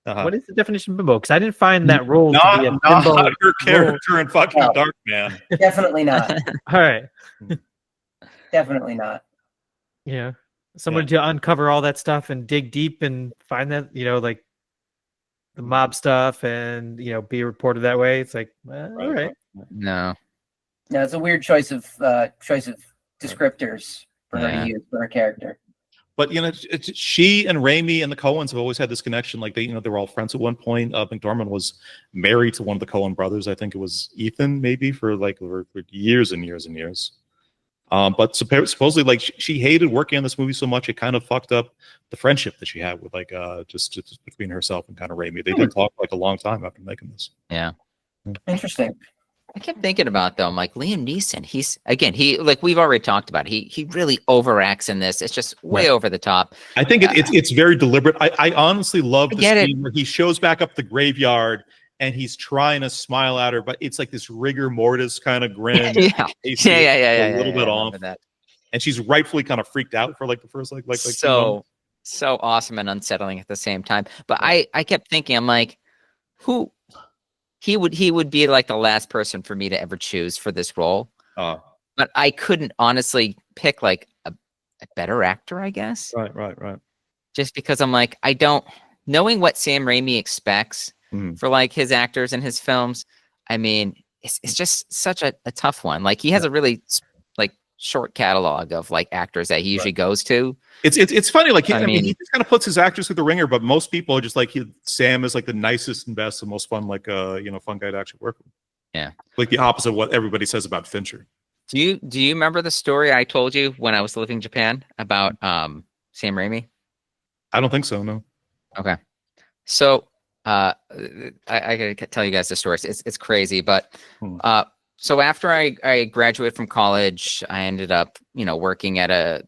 what is the definition of bimbo? Because I didn't find that role to be a bimbo. Not her character in fucking Darkman. Definitely not. All right. Definitely not. Yeah. Someone to uncover all that stuff and dig deep and find that, like the mob stuff and, be reported that way. It's like, all right. No. No, it's a weird choice of descriptors for her to use for her character. But she and Raimi and the Coens have always had this connection. Like they were all friends at one point. McDormand was married to one of the Coen brothers. I think it was Ethan, maybe for years and years and years. But supposedly, like she hated working on this movie so much, it kind of fucked up the friendship that she had with just between herself and kind of Raimi. They didn't talk like a long time after making this. Yeah. Interesting. I kept thinking about though, I'm like Liam Neeson. He like we've already talked about. He really overacts in this. It's just way over the top. I think it's very deliberate. I honestly love the scene where he shows back up the graveyard and he's trying to smile at her, but it's like this rigor mortis kind of grin. Yeah. A little bit off. That. And she's rightfully kind of freaked out for like the first like so awesome and unsettling at the same time. But I kept thinking, I'm like, who he would be like the last person for me to ever choose for this role. But I couldn't honestly pick like a better actor, I guess. Right. Just because I'm like, knowing what Sam Raimi expects for like his actors and his films, I mean, it's just such a tough one. Like he has a really like short catalog of like actors that he usually goes to. It's funny. Like I mean, he just kind of puts his actors through the ringer, but most people are just like Sam is like the nicest and best and most fun, fun guy to actually work with. Yeah. Like the opposite of what everybody says about Fincher. Do you remember the story I told you when I was living in Japan about Sam Raimi? I don't think so. No. Okay. So I gotta tell you guys the story. It's crazy, but so after I graduated from college, I ended up, working at a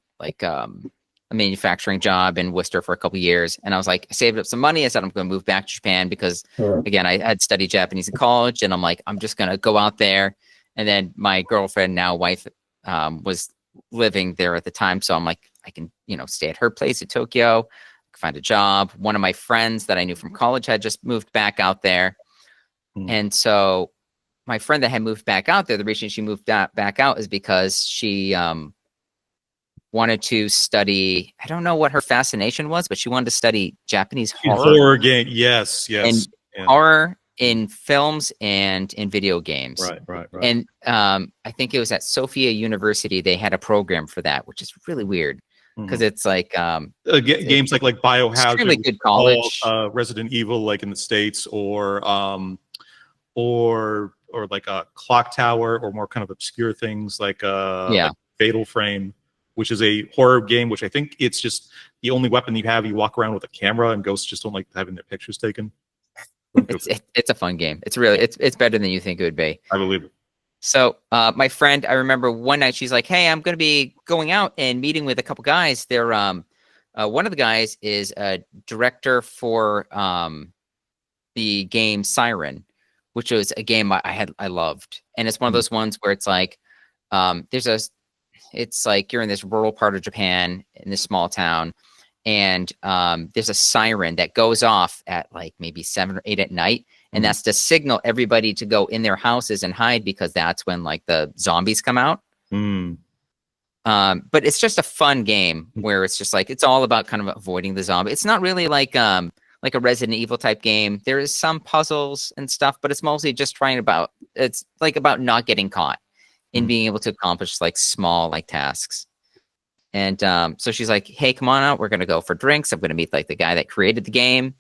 manufacturing job in Worcester for a couple of years. And I was like, I saved up some money. I said, I'm going to move back to Japan because, again, I had studied Japanese in college. And I'm like, I'm just going to go out there. And then my girlfriend, now wife, was living there at the time. So I'm like, I can, stay at her place in Tokyo, find a job. One of my friends that I knew from college had just moved back out there. And so my friend that had moved back out there, the reason she moved back out is because she wanted to study, I don't know what her fascination was, but she wanted to study Japanese horror game. Yes. And horror in films and in video games. Right. And I think it was at Sophia University, they had a program for that, which is really weird because it's like games like Biohazard, really good college, Resident Evil, like in the States, or like a Clock Tower, or more kind of obscure things like like Fatal Frame, which is a horror game, which I think it's just the only weapon you have. You walk around with a camera, and ghosts just don't like having their pictures taken. It's a fun game. It's really it's better than you think it would be. I believe it. So my friend, I remember one night she's like, "Hey, I'm going to be going out and meeting with a couple guys. They're one of the guys is a director for the game Siren, which was a game I loved, and it's one of those ones where it's like it's like you're in this rural part of Japan in this small town, and there's a siren that goes off at like maybe 7 or 8 at night, and that's to signal everybody to go in their houses and hide because that's when like the zombies come out. But it's just a fun game where it's just like it's all about kind of avoiding the zombie. It's not really like a Resident Evil type game. There is some puzzles and stuff, but it's mostly just it's about not getting caught and being able to accomplish like small like tasks. And so she's like, "Hey, come on out. We're going to go for drinks. I'm going to meet like the guy that created the game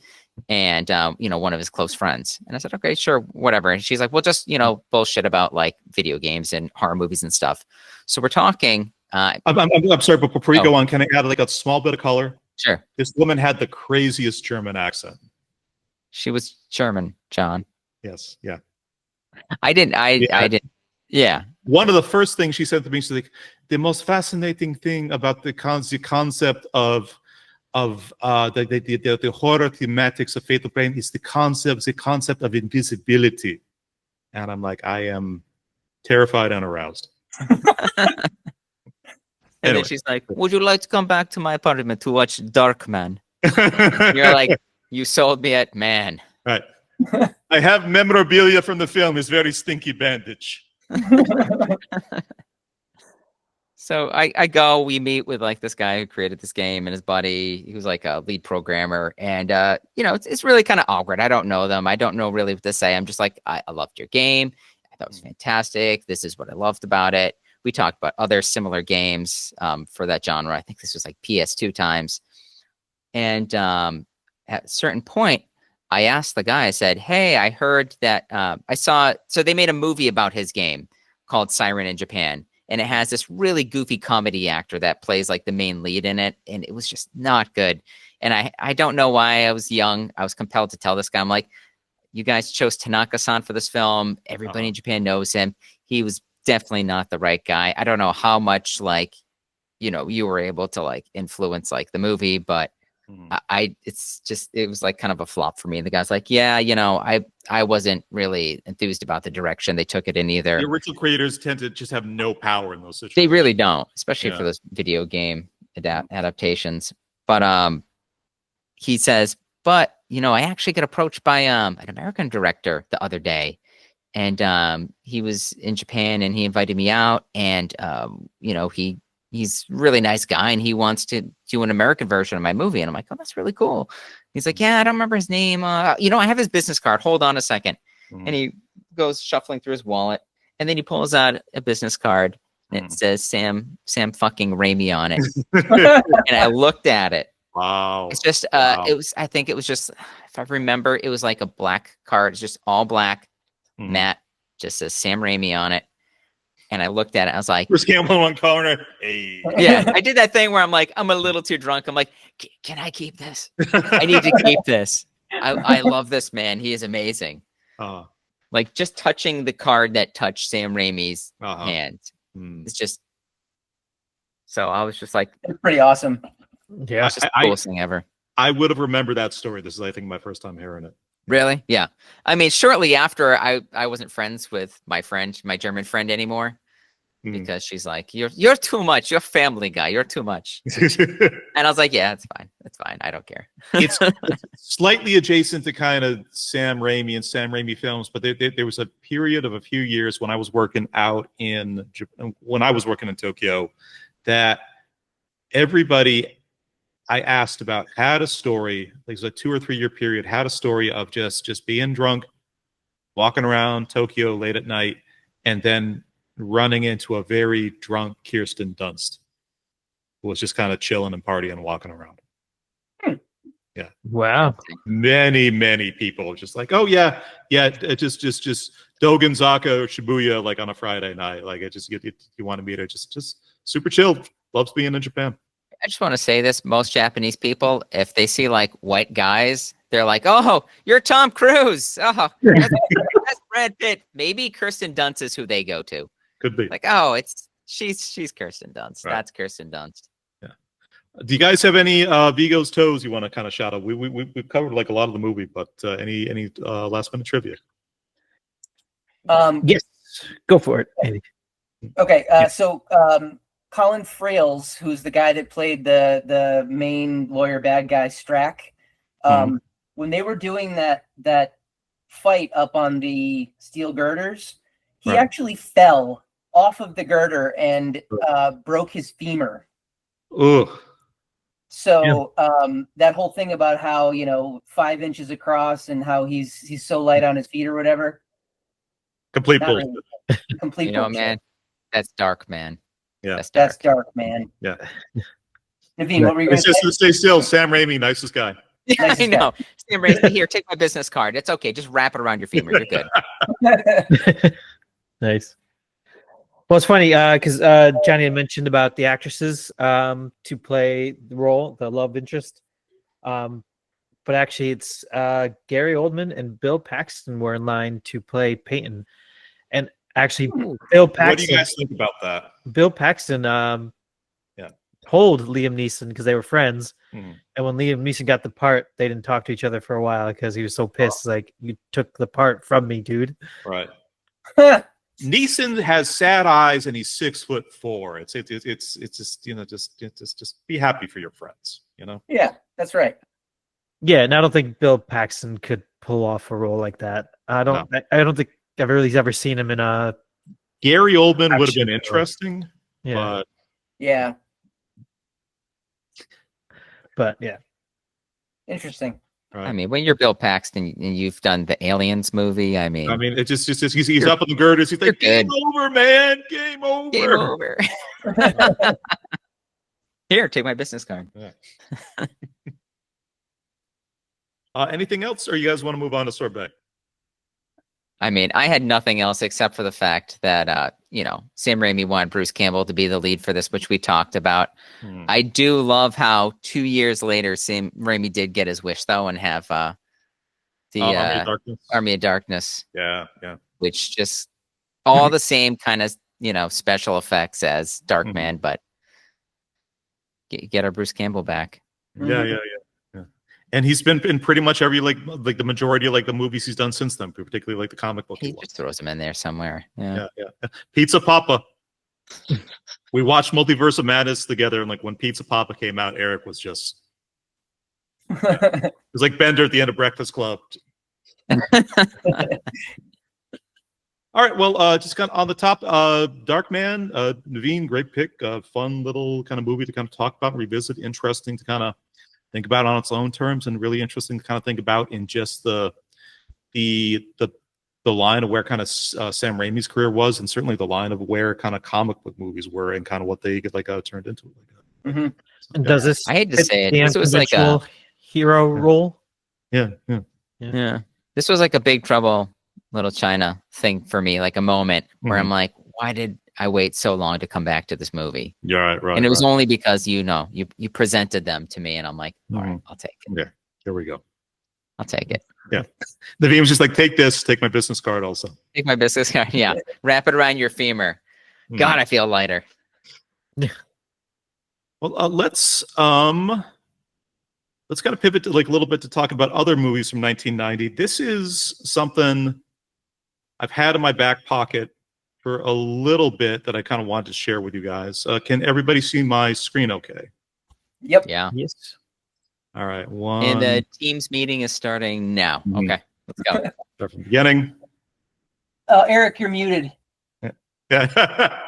and, one of his close friends." And I said, "Okay, sure, whatever." And she's like, "Well, just, bullshit about like video games and horror movies and stuff." So we're talking. I'm sorry, but before you go on, can I add like a small bit of color? Sure. This woman had the craziest German accent. She was German, John. Yes. Yeah. I didn't. Yeah. One of the first things she said to me, she's like, "The most fascinating thing about the concept of the horror thematics of Fatal Frame is the concept of invisibility." And I'm like, I am terrified and aroused. And then she's like, "Would you like to come back to my apartment to watch Darkman?" You're like, "You sold me at man." Right. I have memorabilia from the film. It's very stinky bandage. So we meet with like this guy who created this game and his buddy. He was like a lead programmer, and it's really kind of awkward. I don't know them. I don't know really what to say. I'm just like, I loved your game. I thought it was fantastic. This is what I loved about it. We talked about other similar games for that genre. I think this was like PS2 times. And at a certain point, I asked the guy, I said, "Hey, I heard that so they made a movie about his game called Siren in Japan. And it has this really goofy comedy actor that plays like the main lead in it. And it was just not good. And I don't know why. I was young. I was compelled to tell this guy, I'm like, "You guys chose Tanaka-san for this film. Everybody in Japan knows him. He was definitely not the right guy. I don't know how much like, you were able to like influence like the movie, but it was like kind of a flop for me." And the guy's like, "Yeah, I wasn't really enthused about the direction they took it in either." The original creators tend to just have no power in those situations. They really don't, especially for those video game adaptations. But he says, "But I actually got approached by an American director the other day, and he was in Japan and he invited me out, and he's a really nice guy and he wants to do an American version of my movie." And I'm like, "Oh, that's really cool." He's like, "Yeah, I don't remember his name. I have his business card. Hold on a second." And he goes shuffling through his wallet, and then he pulls out a business card and it says Sam fucking Raimi on it. And I looked at it. Wow. It's just I think it was just, if I remember, it was like a black card. It's just all black, matte, just says Sam Raimi on it. and I looked at it. I was like, Bruce Campbell in one corner. Hey. yeah, I did that thing where I'm like, I'm a little too drunk. I'm like, can I keep this? I need to keep this. I love this man. He is amazing. Like just touching the card that touched Sam Raimi's hand. It's just. So I was just like, it's pretty awesome. Yeah, it's just the coolest thing ever. I would have remembered that story. This is, I think, my first time hearing it. Really? Yeah. I mean, shortly after, I wasn't friends with my German friend anymore, because she's like, you're too much. You're a family guy. You're too much. And I was like, yeah, it's fine. It's fine. I don't care. It's slightly adjacent to kind of Sam Raimi and Sam Raimi films, but there was a period of a few years when I was working in Tokyo, that everybody I asked about had a story. Like, it was a 2 or 3 year period, had a story of just being drunk, walking around Tokyo late at night, and then running into a very drunk Kirsten Dunst, who was just kind of chilling and partying and walking around. Yeah. Wow. Many people just like, oh yeah, just Dogen Zaka or Shibuya, like on a Friday night. Like, it just you want to meet her, just super chilled. Loves being in Japan. I just want to say this. Most Japanese people, if they see like white guys, they're like, oh, you're Tom Cruise. Oh, that's Brad Pitt. Maybe Kirsten Dunst is who they go to. Could be. Like, oh, she's Kirsten Dunst. Right. That's Kirsten Dunst. Yeah. Do you guys have any Vigo's toes you want to kind of shout out? We've covered like a lot of the movie, but any last minute trivia? Yes, go for it, Andy. Okay, so Colin Frailes, who's the guy that played the main lawyer bad guy Strack, when they were doing that fight up on the steel girders, he actually fell off of the girder and broke his femur. Ugh. So that whole thing about how 5 inches across and how he's so light on his feet or whatever. Complete bullshit. Complete bullshit. Man, that's Darkman. Yeah, that's Darkman. Yeah. Naveen, what were you It's going just to to stay still. Sam Raimi, nicest guy. Yeah, Nicest I know. Sam Raimi, here, take my business card. It's okay. Just wrap it around your femur. You're good. guy. Nice. Well, it's funny because Johnny had mentioned about the actresses to play the role, the love interest. But actually, it's Gary Oldman and Bill Paxton were in line to play Peyton. And actually, Bill Paxton. What do you guys think about that? Bill Paxton told Liam Neeson because they were friends. And when Liam Neeson got the part, they didn't talk to each other for a while because he was so pissed. Like, you took the part from me, dude. Right. Neeson has sad eyes and he's 6'4". It's just be happy for your friends, Yeah, that's right. Yeah, and I don't think Bill Paxton could pull off a role like that. I don't think I've really ever seen him in a. Gary Oldman would have been action interesting. Yeah. But yeah. Interesting. Right. I mean, when you're Bill Paxton and you've done the Aliens movie, I mean, it's just he's up on the girders. He's like, game over, man, game over. Game over. Here, take my business card. Yeah. Anything else, or you guys want to move on to Sorbet? I mean, I had nothing else except for the fact that, Sam Raimi wanted Bruce Campbell to be the lead for this, which we talked about. I do love how 2 years later, Sam Raimi did get his wish, though, and have Army of Darkness. Yeah. Which just all the same kind of, special effects as Darkman, but get our Bruce Campbell back. Yeah. And he's been in pretty much every like the majority of the movies he's done since then, particularly like the comic book. He just throws them in there somewhere. Yeah. Pizza Papa. We watched Multiverse of Madness together, and like when Pizza Papa came out, Eric was just it was like Bender at the end of Breakfast Club. All right, well, just kind of on the top, Darkman, Naveen, great pick, fun little kind of movie to kind of talk about and revisit, interesting to kind of think about on its own terms, and really interesting to kind of think about in just the line of where kind of Sam Raimi's career was, and certainly the line of where kind of comic book movies were and kind of what they turned into. And does this? I hate to say it. This was like a hero role. Yeah. This was like a Big Trouble Little China thing for me, like a moment where I'm like, why did I wait so long to come back to this movie. Yeah, right. And it was only because you presented them to me, and I'm like, all right, I'll take it. Yeah, here we go. I'll take it. Yeah. The was just like, take this, take my business card also. Take my business card. Yeah. Wrap it around your femur. God, I feel lighter. Well, let's kind of pivot to like a little bit to talk about other movies from 1990. This is something I've had in my back pocket for a little bit that I kind of wanted to share with you guys. Can everybody see my screen okay? Yep. Yeah. Yes. All right. And the Teams meeting is starting now. Okay, let's go. Start from the beginning. Eric, you're muted. Yeah.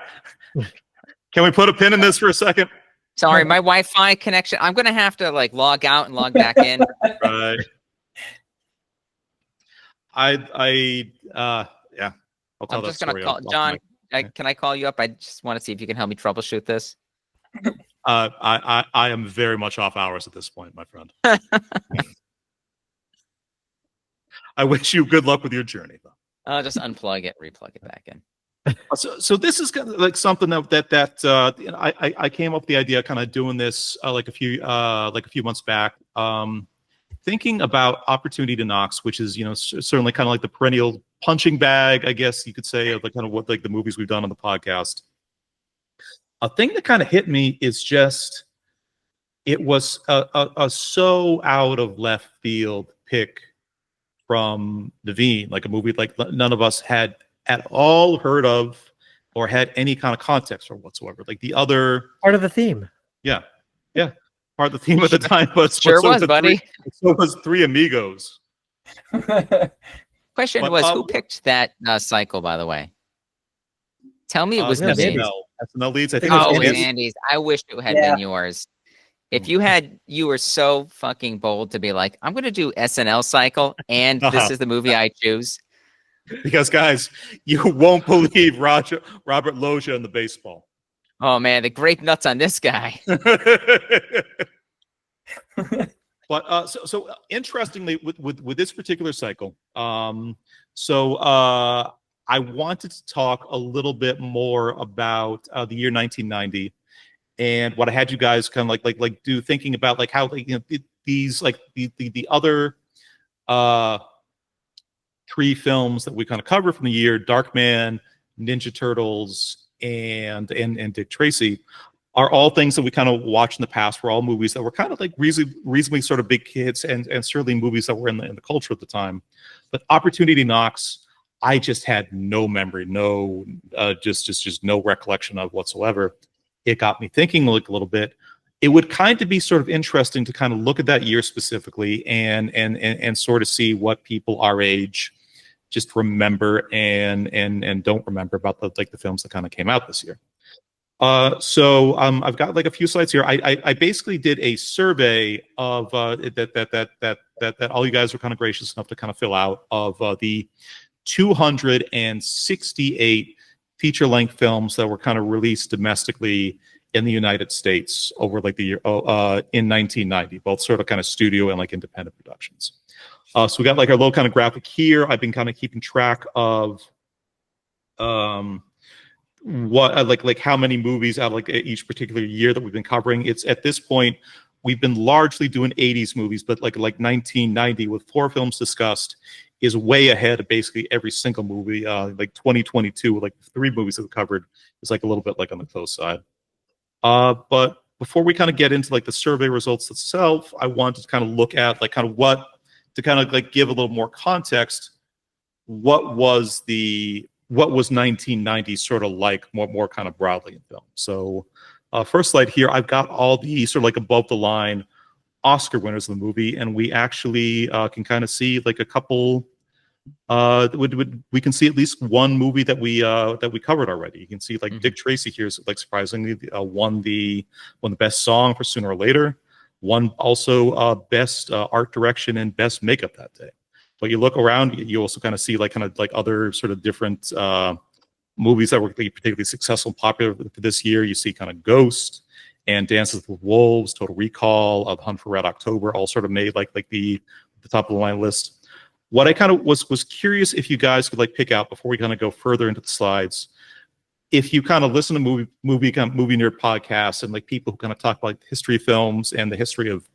Can we put a pin in this for a second? Sorry, my Wi-Fi connection. I'm gonna have to like log out and log back in. Right. Yeah. I'll tell I'm that just gonna story call off John. mic. Can I call you up? I just want to see if you can help me troubleshoot this. I am very much off hours at this point, my friend. I wish you good luck with your journey, though. I'll just unplug it, replug it back in. So this is kind of like something that you know, I came up with the idea, kind of doing this like a few months back, thinking about opportunity to knocks, which is certainly kind of like the perennial punching bag, I guess you could say, of like kind of what like the movies we've done on the podcast. A thing that kind of hit me is just it was a so out of left field pick from Naveen, like a movie like none of us had at all heard of or had any kind of context for whatsoever. Like the other Part of the theme. yeah, part of the theme at the time was Sure was, buddy. So was Three Amigos. Question But, was, who picked that cycle, by the way? Tell me it was yeah, Naveen. SNL leads. I think Oh, it it was was Andy's. I wish it had been yours. If you were so fucking bold to be like, I'm going to do SNL cycle, and this is the movie I choose. Because guys, you won't believe Robert Loggia in the baseball. Oh man, the grape nuts on this guy. But so interestingly, with this particular cycle, I wanted to talk a little bit more about the year 1990, and what I had you guys kind of like do, thinking about like how these like the other three films that we kind of cover from the year: Darkman, Ninja Turtles, and Dick Tracy, are all things that we kind of watched in the past. Were all movies that were kind of like reasonably sort of big hits, and certainly movies that were in the culture at the time. But Opportunity Knocks, I just had no memory, just no recollection of whatsoever. It got me thinking like a little bit. It would kind of be sort of interesting to kind of look at that year specifically and sort of see what people our age just remember and don't remember about the films that kind of came out this year. So I've got like a few slides here. I basically did a survey of that all you guys were kind of gracious enough to kind of fill out of the 268 feature-length films that were kind of released domestically in the United States over like the year in 1990, both sort of kind of studio and like independent productions. So we got like our little kind of graphic here. I've been kind of keeping track of what like how many movies out of like each particular year that we've been covering. It's at this point we've been largely doing 80s movies, but like 1990 with 4 films discussed is way ahead of basically every single movie. Like 2022, like 3 movies that we covered is like a little bit like on the close side. But before we kind of get into like the survey results itself, I wanted to kind of look at like kind of what to kind of like give a little more context. What was 1990 sort of like more kind of broadly in film? So first slide here, I've got all the sort of like above the line Oscar winners of the movie, and we actually can kind of see like a couple. We can see at least one movie that we covered already. You can see like Dick Tracy here is like surprisingly won the best song for Sooner or Later, won also best art direction and best makeup that day. But you look around, you also kind of see like other sort of different movies that were particularly successful and popular for this year. You see kind of Ghost and Dances with Wolves, Total Recall, The Hunt for Red October, all sort of made like the top of the line list. What I kind of was curious if you guys could like pick out before we kind of go further into the slides, if you kind of listen to movie nerd podcasts and like people who kind of talk about like the history of films and the history of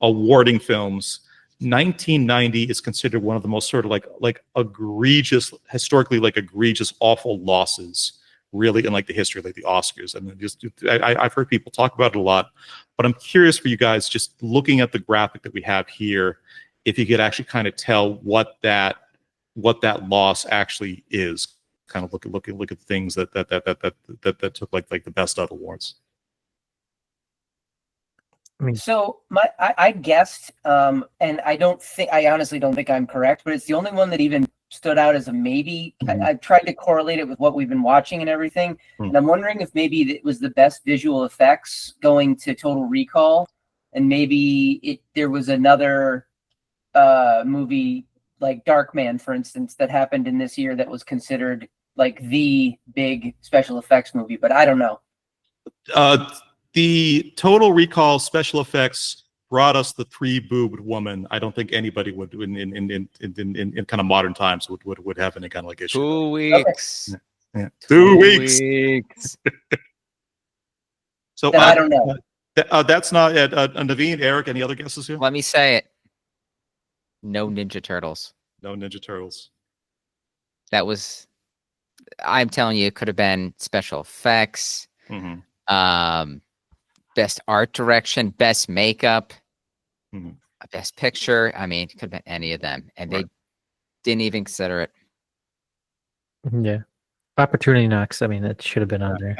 awarding films, 1990 is considered one of the most sort of like egregious, historically like egregious, awful losses, really, in like the history of like the Oscars. And I've heard people talk about it a lot, but I'm curious for you guys, just looking at the graphic that we have here, if you could actually kind of tell what that loss actually is. Kind of look at things that took like the best of awards. I mean, So I guessed, and I honestly don't think I'm correct, but it's the only one that even stood out as a maybe. I've tried to correlate it with what we've been watching and everything, and I'm wondering if maybe it was the best visual effects going to Total Recall, and maybe there was another movie like Darkman, for instance, that happened in this year that was considered like the big special effects movie, but I don't know. The Total Recall special effects brought us the 3-boobed woman. I don't think anybody would, in kind of modern times, would have any kind of like issue. 2 weeks. Yeah. 2 weeks. So I don't know. That's not Naveen, Eric. Any other guesses here? Let me say it. No Ninja Turtles. No Ninja Turtles. That was, I'm telling you, it could have been special effects. Best art direction, best makeup, best picture. I mean, it could have been any of them, and they didn't even consider it. Yeah, opportunity knocks. I mean, that should have been on there.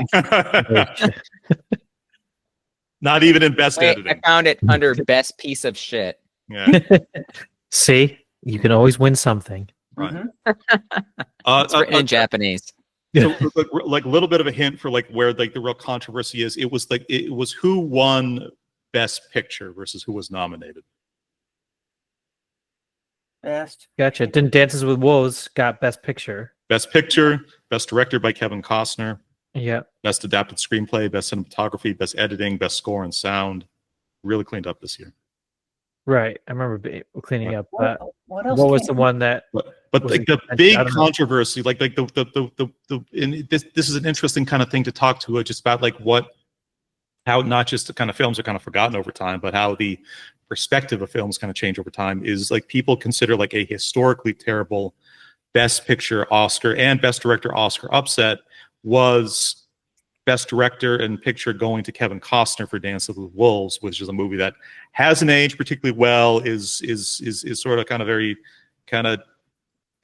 Not even in best editing. I found it under best piece of shit. Yeah. See, you can always win something. Right. It's written in Japanese. So, like a little bit of a hint for like where like the real controversy is. It was who won Best Picture versus who was nominated. Best. Gotcha. Didn't Dances with Wolves got Best Picture? Best Picture, Best Director by Kevin Costner. Yeah. Best Adapted Screenplay, Best Cinematography, Best Editing, Best Score and Sound. Really cleaned up this year. Right. I remember cleaning up. What else? What was the one that? But like the big controversy, like this is an interesting kind of thing to talk to, just about like how not just the kind of films are kind of forgotten over time, but how the perspective of films kind of change over time. Is like people consider like a historically terrible Best Picture Oscar and Best Director Oscar upset was Best Director and Picture going to Kevin Costner for Dances with Wolves, which is a movie that hasn't aged particularly well, is sort of kind of very kind of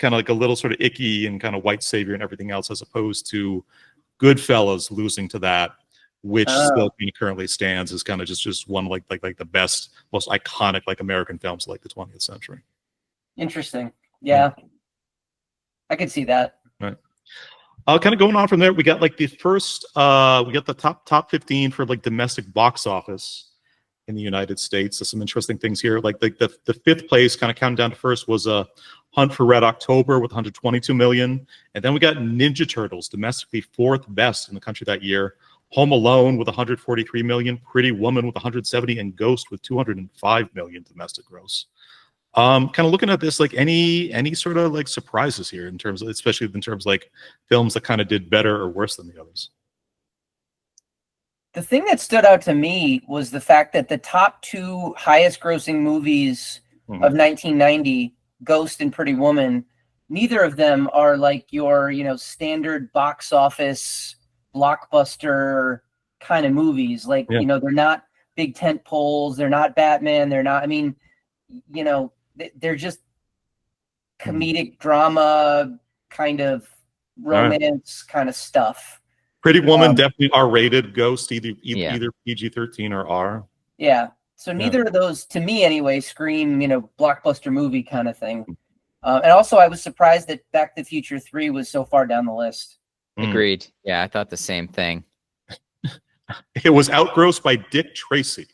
like a little sort of icky and kind of white savior and everything else, as opposed to Goodfellas losing to that, which still currently stands as kind of just one like the best, most iconic like American films like the 20th century. Interesting. Yeah. I could see that. Right. Kind of going on from there, we got like the first, we got the top 15 for like domestic box office in the United States. So some interesting things here. Like the fifth place, kind of counting down to first, was Hunt for Red October with 122 million, and then we got Ninja Turtles domestically fourth best in the country that year. Home Alone with 143 million, Pretty Woman with 170, and Ghost with 205 million domestic gross. Kind of looking at this, like any sort of like surprises here in terms of, especially in terms of like films that kind of did better or worse than the others. The thing that stood out to me was the fact that the top two highest grossing movies of 1990, Ghost and Pretty Woman, neither of them are like your, standard box office blockbuster kind of movies. Like, they're not big tent poles. They're not Batman. They're not, they're just comedic drama, kind of romance kind of stuff. Pretty Woman definitely R-rated. Ghost either PG-13 or R. Yeah. So neither of those, to me anyway, scream blockbuster movie kind of thing. And also, I was surprised that Back to the Future 3 was so far down the list. Agreed. Yeah, I thought the same thing. It was outgrossed by Dick Tracy.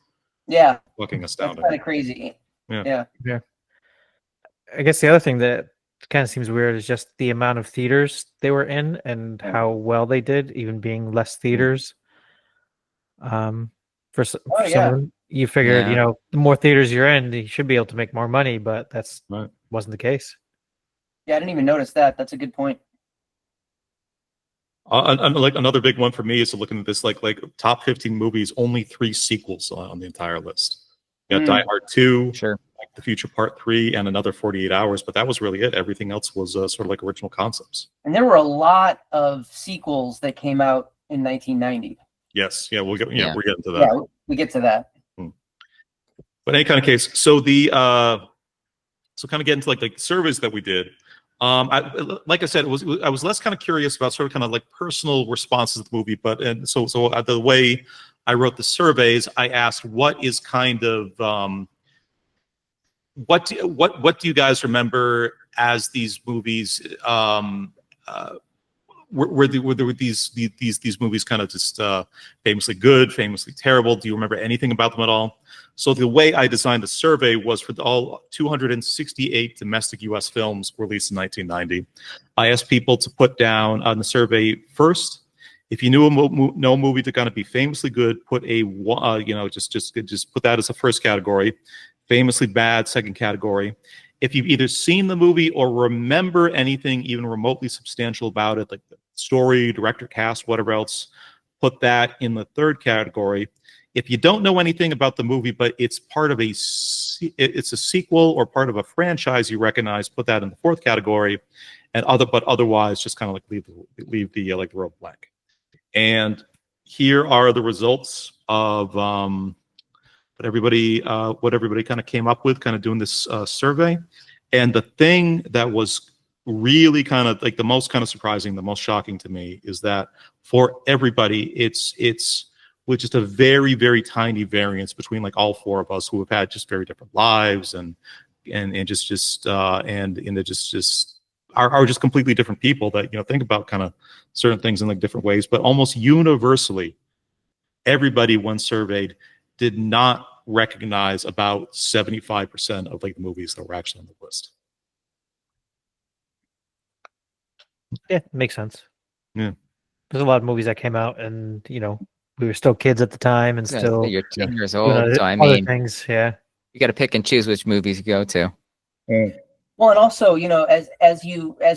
Yeah. Fucking astounding. That's kind of crazy. Yeah. I guess the other thing that kind of seems weird is just the amount of theaters they were in and how well they did, even being less theaters. For someone, you figured, the more theaters you're in, you should be able to make more money, but that's wasn't the case. Yeah, I didn't even notice that. That's a good point. Like another big one for me is looking at this like top 15 movies, only 3 sequels on the entire list. You got Die Hard 2, Sure. Back to the Future Part 3, and another 48 Hours, but that was really it. Everything else was sort of like original concepts. And there were a lot of sequels that came out in 1990. Yes, yeah, we're getting to that. Yeah, we get to that. But any kind of case, so the so kind of get into like surveys that we did. Like I said, I was less kind of curious about sort of kind of like personal responses to the movie, but so the way I wrote the surveys, I asked what is kind of what do you guys remember as these movies were these movies kind of just famously good, famously terrible? Do you remember anything about them at all? So the way I designed the survey was for all 268 domestic U.S. films released in 1990. I asked people to put down on the survey first, if you knew no movie to kind of be famously good, put a just put that as a first category. Famously bad, second category. If you've either seen the movie or remember anything even remotely substantial about it, like the story, director, cast, whatever else, put that in the third category. If you don't know anything about the movie, but it's part of it's a sequel or part of a franchise you recognize, put that in the fourth category, and otherwise just kind of like leave the like the road blank. And here are the results of what everybody kind of came up with, kind of doing this survey. And the thing that was really kind of like the most kind of surprising, the most shocking to me, is that for everybody, it's with just a very, very tiny variance between like all 4 of us who have had just very different lives and they're just are just completely different people that, you know, think about kind of certain things in like different ways. But almost universally, everybody when surveyed did not recognize about 75% of like the movies that were actually on the list. Yeah, makes sense. Yeah, there's a lot of movies that came out, and you know, we were still kids at the time, and still you're 10 years doing old, so I other mean, things. Yeah, you got to pick and choose which movies you go to. Well, and also, you know, as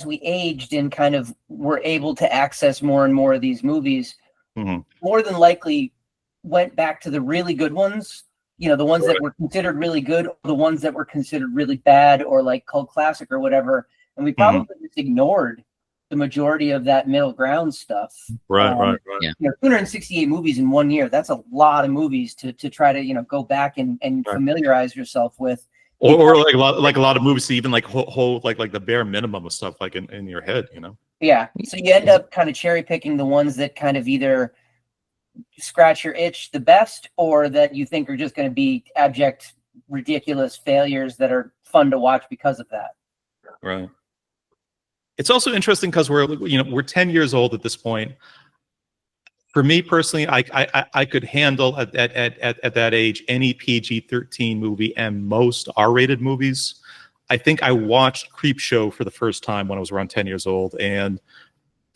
we aged and kind of were able to access more and more of these movies, more than likely went back to the really good ones. You know, the ones that were considered really good, or the ones that were considered really bad, or like cult classic or whatever. And we probably just ignored the majority of that middle ground stuff. Right. Yeah. You know, 268 movies in 1 year, that's a lot of movies to try to, you know, go back and familiarize yourself with. Or like a lot of movies to even like hold like the bare minimum of stuff like in your head, you know? Yeah. So you end up kind of cherry picking the ones that kind of either scratch your itch the best, or that you think are just going to be abject, ridiculous failures that are fun to watch because of that. Right. It's also interesting because we're 10 years old at this point. For me personally, I could handle at that age any PG-13 movie and most R-rated movies. I think I watched Creepshow for the first time when I was around 10 years old, and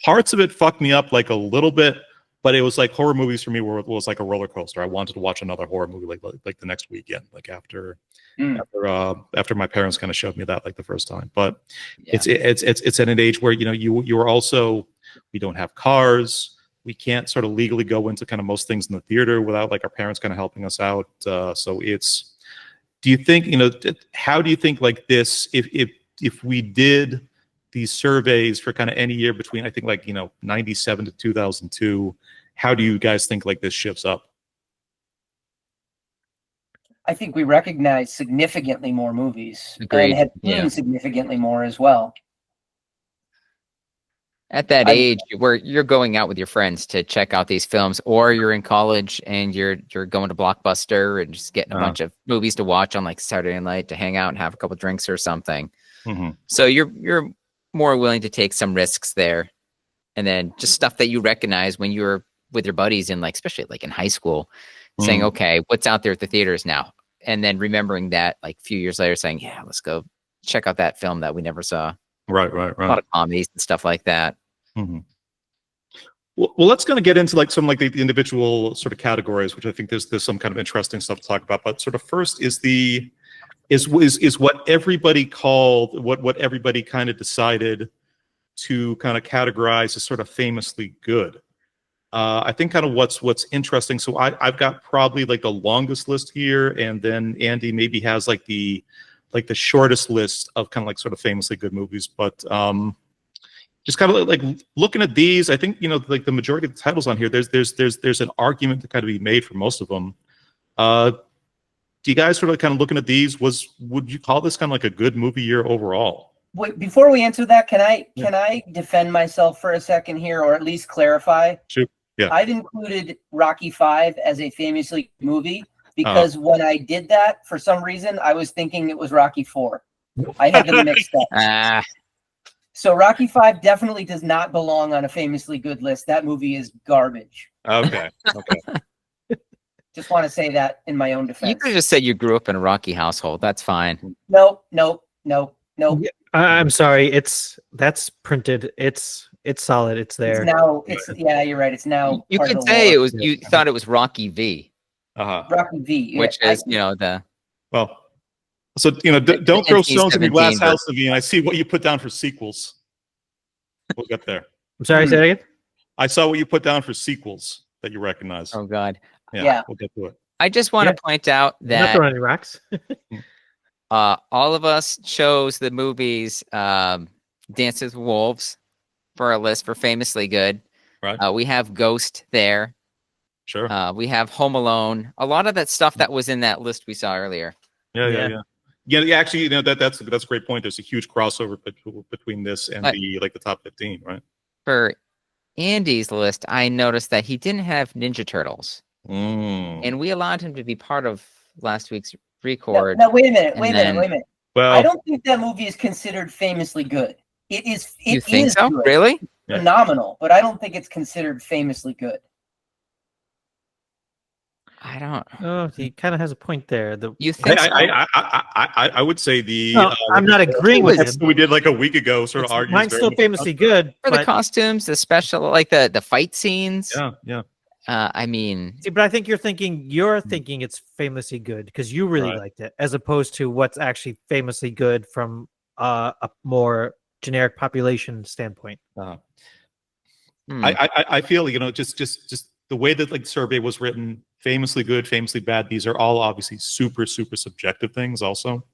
parts of it fucked me up like a little bit. But it was like horror movies for me was like a roller coaster. I wanted to watch another horror movie like the next weekend, like after my parents kind of showed me that like the first time. But it's at an age where, you know, you are also, we don't have cars, we can't sort of legally go into kind of most things in the theater without like our parents kind of helping us out. So it's, do you think, you know, how do you think like this, if we did these surveys for kind of any year between, I think, like, you know, 97 to 2002, how do you guys think like this shifts up? I think we recognize significantly more movies. Agreed. And have seen significantly more as well. At that age where you're going out with your friends to check out these films, or you're in college and you're going to Blockbuster and just getting a bunch of movies to watch on like Saturday night to hang out and have a couple drinks or something. So you're more willing to take some risks there, and then just stuff that you recognize when you were with your buddies in, like, especially like in high school, saying, okay, what's out there at the theaters now? And then remembering that like a few years later saying, yeah, let's go check out that film that we never saw. Right. A lot of comedies and stuff like that. Well, let's kind of get into like some like the individual sort of categories, which I think there's some kind of interesting stuff to talk about. But sort of first is what everybody called, what everybody kind of decided to kind of categorize as sort of famously good. I think kind of what's interesting. So I've got probably like the longest list here, and then Andy maybe has like the shortest list of kind of like sort of famously good movies. But just kind of like looking at these, I think like the majority of the titles on here, there's an argument to kind of be made for most of them. Do you guys sort of kind of looking at these? Would you call this kind of like a good movie year overall? Wait, before we answer that, can I defend myself for a second here, or at least clarify? Sure. Yeah. I've included Rocky V as a famously good movie because when I did that, for some reason, I was thinking it was Rocky IV. I had them mixed up. So Rocky V definitely does not belong on a famously good list. That movie is garbage. Okay. Just want to say that in my own defense. You could have just said you grew up in a Rocky household. That's fine. Nope. I'm sorry. That's printed. It's solid. It's there. Yeah, you're right. It's now. You could say it was. You thought it was Rocky V. Rocky V, which is the. Well, so don't throw stones in the glass house, Naveen. I see what you put down for sequels. We'll get there. I'm sorry. Say that again. I saw what you put down for sequels that you recognize. Oh God. Yeah. We'll get to it. I just want to point out that not throwing any rocks. all of us chose the movies Dances with Wolves for our list for famously good. Right. We have Ghost there. Sure. We have Home Alone. A lot of that stuff that was in that list we saw earlier. Yeah. Actually, that's a great point. There's a huge crossover between this and the top 15, right? For Andy's list, I noticed that he didn't have Ninja Turtles, and we allowed him to be part of last week's record. No, wait a minute. Well, I don't think that movie is considered famously good. It is. You think so? Good. Really? Phenomenal, but I don't think it's considered famously good. I don't. Oh, he kind of has a point there. You think? I would say the. No, I'm not agreeing with him. We did like a week ago. Sort of arguing. Mine's still famously good for the costumes, the special, like the fight scenes. Yeah. I mean, see, but I think you're thinking it's famously good because you really liked it, as opposed to what's actually famously good from a more generic population standpoint. I feel just the way that the survey was written, famously good, famously bad. These are all obviously super subjective things. Also,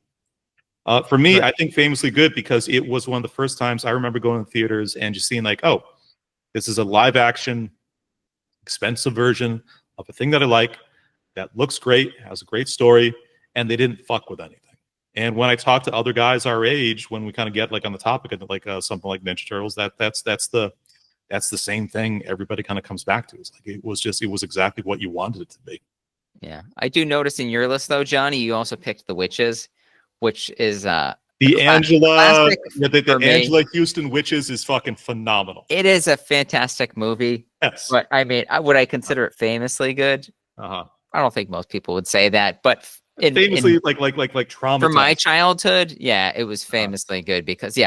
for me, I think famously good because it was one of the first times I remember going to theaters and just seeing oh, this is a live action, expensive version of a thing that I like, that looks great, has a great story, and they didn't fuck with anything. And when I talk to other guys our age, when we kind of get on the topic of something like Ninja Turtles, that's the same thing everybody kind of comes back to. It's it was exactly what you wanted it to be. Yeah, I do notice in your list though, Johnny, you also picked The Witches, which is the Angela Houston Witches is fucking phenomenal. It is a fantastic movie. Yes, but I mean, would I consider it famously good? I don't think most people would say that, but famously like trauma for my childhood, it was famously good because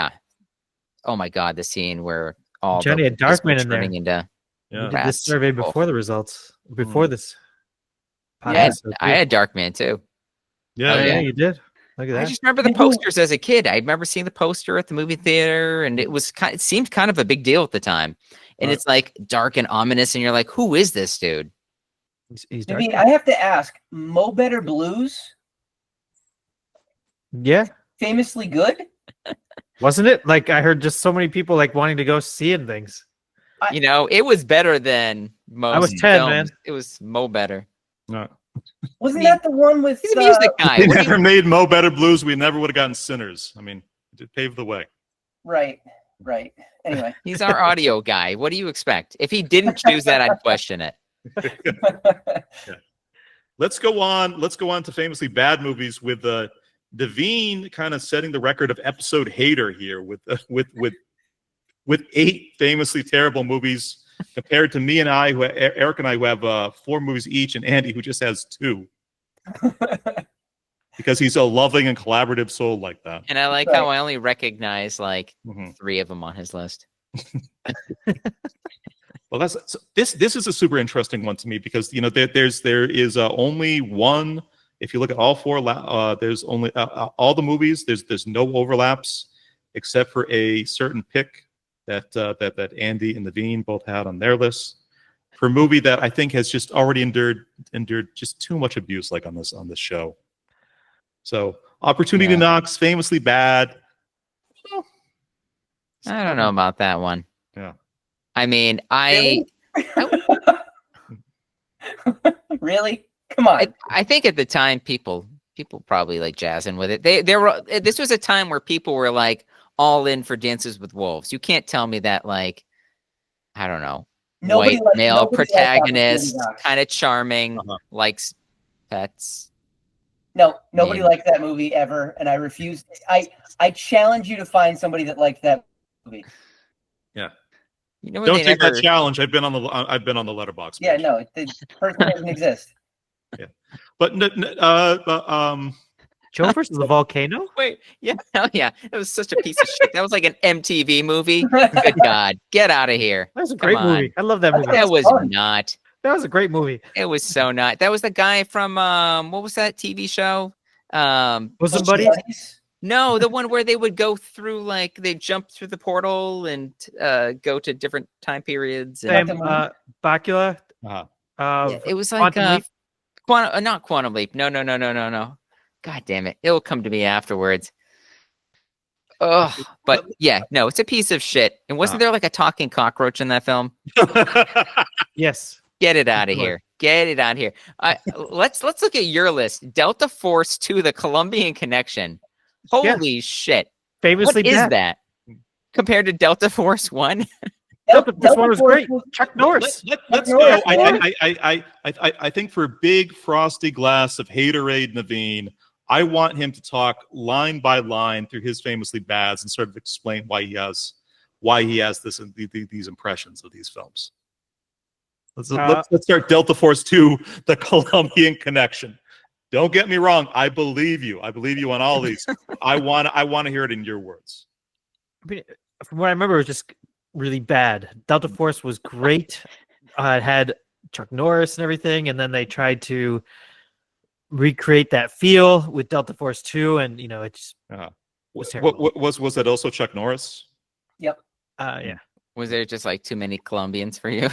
oh my God, the scene where all Johnny had Darkman in there. Into you did this survey before the results, before this. I had Darkman too. Yeah, you did. Look at that. I just remember the posters as a kid. I remember seeing the poster at the movie theater, and it seemed kind of a big deal at the time. And it's dark and ominous, and you're like, "Who is this dude?" He's I mean, I have to ask, Mo Better Blues? Yeah. Famously good? Wasn't it? I heard just so many people wanting to go see and things. It was better than most. I was 10, man. It was Mo Better. No. Wasn't that the one with he's a music guy? If we never made Mo Better Blues, we never would have gotten Sinners. I mean, it paved the way. Right. Anyway. He's our audio guy. What do you expect? If he didn't choose that, I'd question it. Let's go on to famously bad movies with Devine kind of setting the record of episode hater here with 8 famously terrible movies compared to me and Eric and I who have 4 movies each, and Andy who just has 2 because he's a loving and collaborative soul like that. And I like how I only recognize 3 of them on his list. Well, this is a super interesting one to me because there is only one. If you look at all 4, there's only all the movies. There's no overlaps except for a certain pick that Andy and Naveen both had on their list for a movie that I think has just already endured just too much abuse, like on this show. So, Opportunity Knocks, famously bad. I don't know about that one. Yeah. I mean, Really? Come on. I think at the time people probably like jazzing with it. This was a time where people were like all in for Dances with Wolves. You can't tell me that, like, I don't know, white male protagonist, kind of charming, likes pets. No, nobody liked that movie ever, and I refuse. I challenge you to find somebody that liked that movie. Yeah. You know, don't take that challenge. I've been on the letterbox. Yeah, no, the person doesn't exist. Yeah, but Joe versus the volcano. Wait, yeah, hell yeah, it was such a piece of shit. That was like an MTV movie. Good God, get out of here. That was a great movie. I love that movie. That was not. That was a great movie. It was so not. That was the guy from what was that TV show? Bosom Buddies? No, the one where they would go through, like, they jump through the portal and go to different time periods. And, Bakula. It was like not Quantum Leap. No. God damn it! It will come to me afterwards. Oh, but yeah, no, it's a piece of shit. And wasn't there like a talking cockroach in that film? Yes. Get it out of here. Get it out of here. Let's look at your list. Delta Force 2, The Colombian Connection. Holy shit. Famously what is that compared to Delta Force 1? Delta Force 1 was great. Chuck Norris. Let's go. I think for big frosty glass of haterade Naveen, I want him to talk line by line through his famously bads and sort of explain why he has these impressions of these films. Let's start Delta Force 2, The Colombian Connection. Don't get me wrong. I believe you. I believe you on all these. I want to hear it in your words. I mean, from what I remember, it was just really bad. Delta Force was great. It had Chuck Norris and everything, and then they tried to recreate that feel with Delta Force 2, and it's was that also Chuck Norris? Yep. Yeah. Was there just like too many Colombians for you?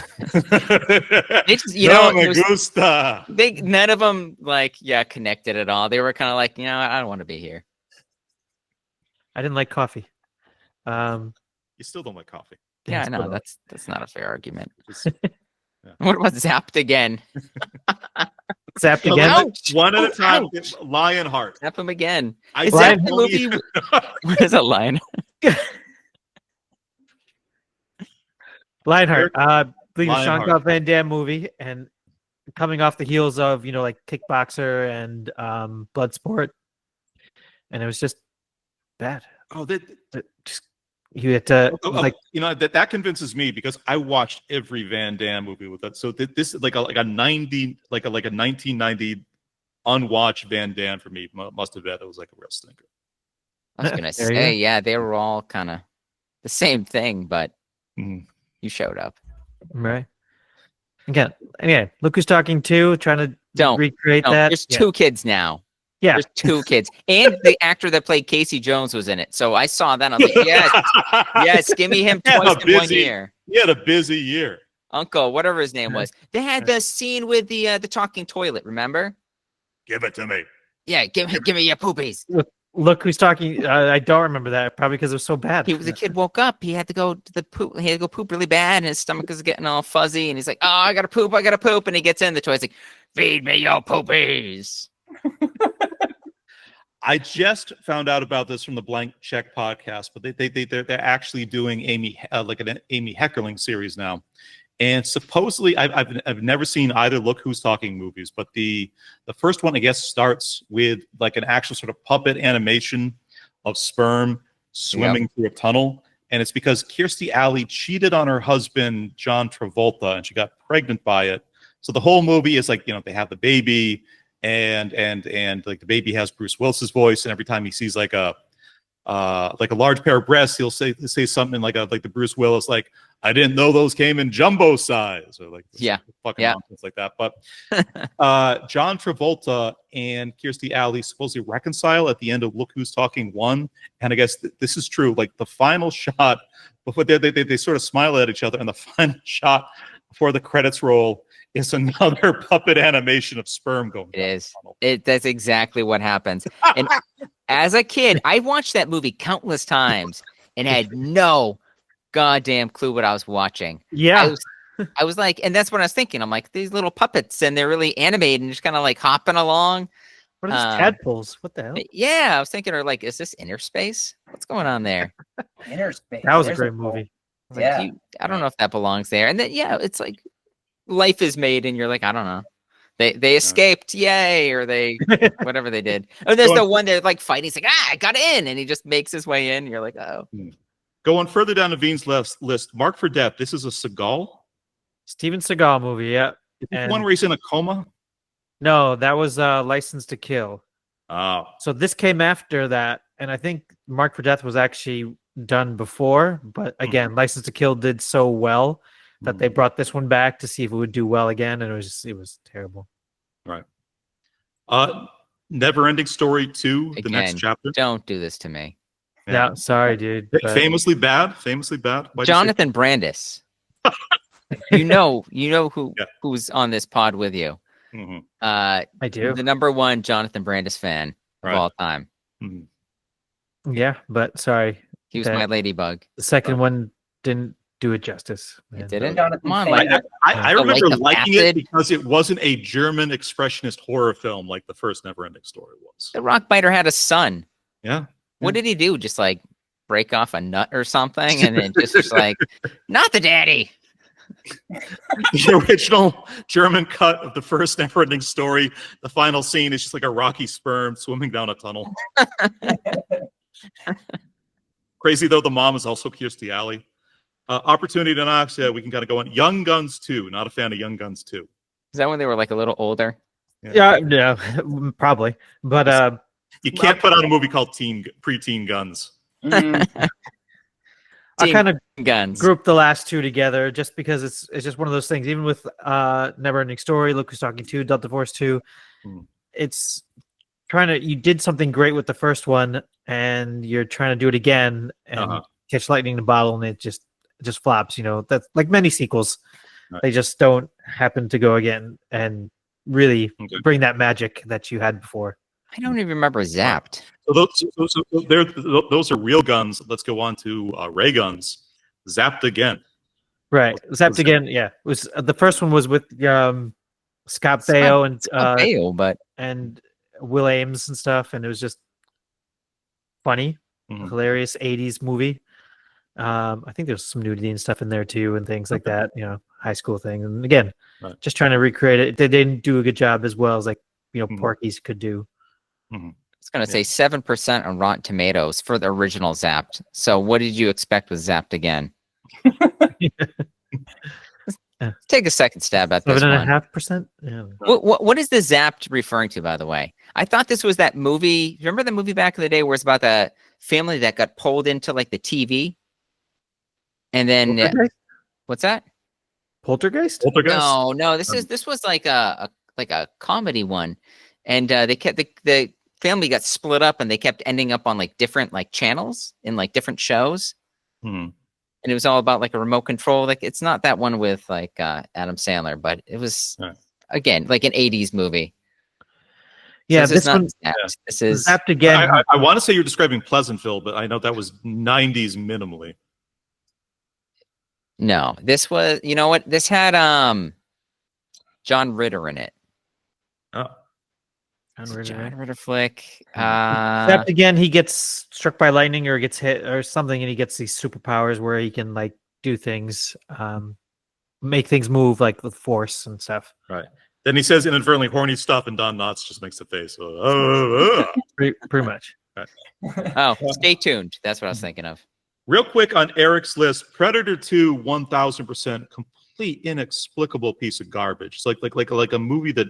None of them connected at all. They were kind of like, I don't want to be here. I didn't like coffee. You still don't like coffee. Yeah, no, that's not a fair argument. What about Zapped again? Zapped again? Ouch! One at a time. Lionheart. Zap him again. Is that the movie? What is a lion? Lionheart. I believe Jean-Claude Van Damme movie, and coming off the heels of like Kickboxer and Bloodsport, and it was just bad. You had to that convinces me because I watched every Van Damme movie with that. So this is like a 1990 unwatched Van Damme for me. Must have been it was like a real stinker. I was gonna say, they were all kind of the same thing, but you showed up, right? Again, look who's talking to, trying to recreate that. There's two kids now. Yeah, there's two kids, and the actor that played Casey Jones was in it. So I saw that. I was like, yes, give me him twice in 1 year. He had a busy year. Uncle, whatever his name was. They had the scene with the talking toilet. Remember? Give it to me. Yeah, give me your poopies. Look who's talking. I don't remember that, probably because it was so bad. The kid woke up. He had to go to the poop. He had to go poop really bad, and his stomach was getting all fuzzy. And he's like, "Oh, I gotta poop. And he gets in the toilet. Like, feed me your poopies. I just found out about this from the Blank Check podcast, but they're actually doing an Amy Heckerling series now, and supposedly I've never seen either Look Who's Talking movies, but the first one I guess starts with like an actual sort of puppet animation of sperm swimming through a tunnel, and it's because Kirstie Alley cheated on her husband John Travolta, and she got pregnant by it. So the whole movie is like they have the baby. And like the baby has Bruce Willis's voice, and every time he sees like a like a large pair of breasts, he'll say something like the Bruce Willis, like, I didn't know those came in jumbo size, or like fucking nonsense like that. But John Travolta and Kirstie Alley supposedly reconcile at the end of Look Who's Talking 1, and I guess this is true. Like the final shot before they sort of smile at each other, and the final shot before the credits roll is another puppet animation of sperm going. It is. That's exactly what happens. And as a kid, I watched that movie countless times and had no goddamn clue what I was watching. Yeah. I was like, and that's what I was thinking. I'm like, these little puppets, and they're really animated and just kind of like hopping along. What are these tadpoles? What the hell? Yeah, I was thinking, or like, is this inner space? What's going on there? Inner space. That was a great movie. Like, I don't know if that belongs there. And then it's like life is made, and you're like, I don't know. They escaped, yay, or they whatever they did. Oh, there's the one they're like fighting. He's like, I got in, and he just makes his way in. You're like, oh. Going further down Naveen's list, Mark for Death. This is a Seagal. Steven Seagal movie, yeah. Is this one where he's in a coma? No, that was License to Kill. Oh. So this came after that, and I think Mark for Death was actually done before, but again, License to Kill did so well that they brought this one back to see if it would do well again, and it was terrible. Right. Never-Ending Story 2, Again, the next chapter. Don't do this to me. Yeah, sorry, dude. Famously bad. Famously bad. Jonathan Brandis. you know who's on this pod with you. Mm-hmm. I do. The #1 Jonathan Brandis fan of all time. Mm-hmm. Yeah, but sorry. He was my ladybug. The second one didn't do it justice. It didn't? Come on, I remember like liking it because it wasn't a German expressionist horror film like the first Never-Ending Story was. The Rockbiter had a son. Yeah. What did he do? Just like break off a nut or something, and then just like, not the daddy. The original German cut of the first Never-Ending Story, the final scene is just like a rocky sperm swimming down a tunnel. Crazy though, the mom is also Kirstie Alley. Opportunity to Knox, yeah, we can kind of go on. Young Guns 2, not a fan of Young Guns 2. Is that when they were like a little older? Yeah, probably. But you can't put out a movie called Preteen Guns. I kind of Guns group the last two together just because it's just one of those things. Even with Never-Ending Story, Look Who's Talking 2, Delta Force 2, it's you did something great with the first one, and you're trying to do it again and catch lightning in a bottle, and it just flops. That's like many sequels. Right. They just don't happen to go again and really bring that magic that you had before. I don't even remember Zapped. So those are real guns. Let's go on to ray guns. Zapped Again. Right. Zapped Again. Yeah. It was the first one was with Scott Baio and Will Ames and stuff, and it was just funny, hilarious 80s movie. I think there's some nudity and stuff in there too, and things like that. High school thing. And again, just trying to recreate it. They didn't do a good job as well as Porky's could do. It's going to say 7% on Rotten Tomatoes for the original Zapped. So what did you expect with Zapped Again? Take a second stab at this 7.5%. Yeah. What is the Zapped referring to, by the way? I thought this was that movie. Remember the movie back in the day where it's about the family that got pulled into like the TV, and then what's that? Poltergeist? No. This was like a comedy one, and they kept the family got split up, and they kept ending up on like different like channels in like different shows. And it was all about like a remote control. Like it's not that one with like Adam Sandler, but it was again like an 80s movie. Yeah, so this one. This is Zapped Again. I want to say you're describing Pleasantville, but I know that was 90s minimally. No, this was. You know what? This had John Ritter in it. Oh. John Ritter flick. Zapped Again, he gets struck by lightning or gets hit or something, and he gets these superpowers where he can like do things, make things move like with force and stuff. Right. Then he says inadvertently horny stuff, and Don Knotts just makes a face. Pretty much. Right. Oh, stay tuned. That's what I was thinking of. Real quick on Eric's list, Predator 2, 1000%, complete inexplicable piece of garbage. It's like a movie that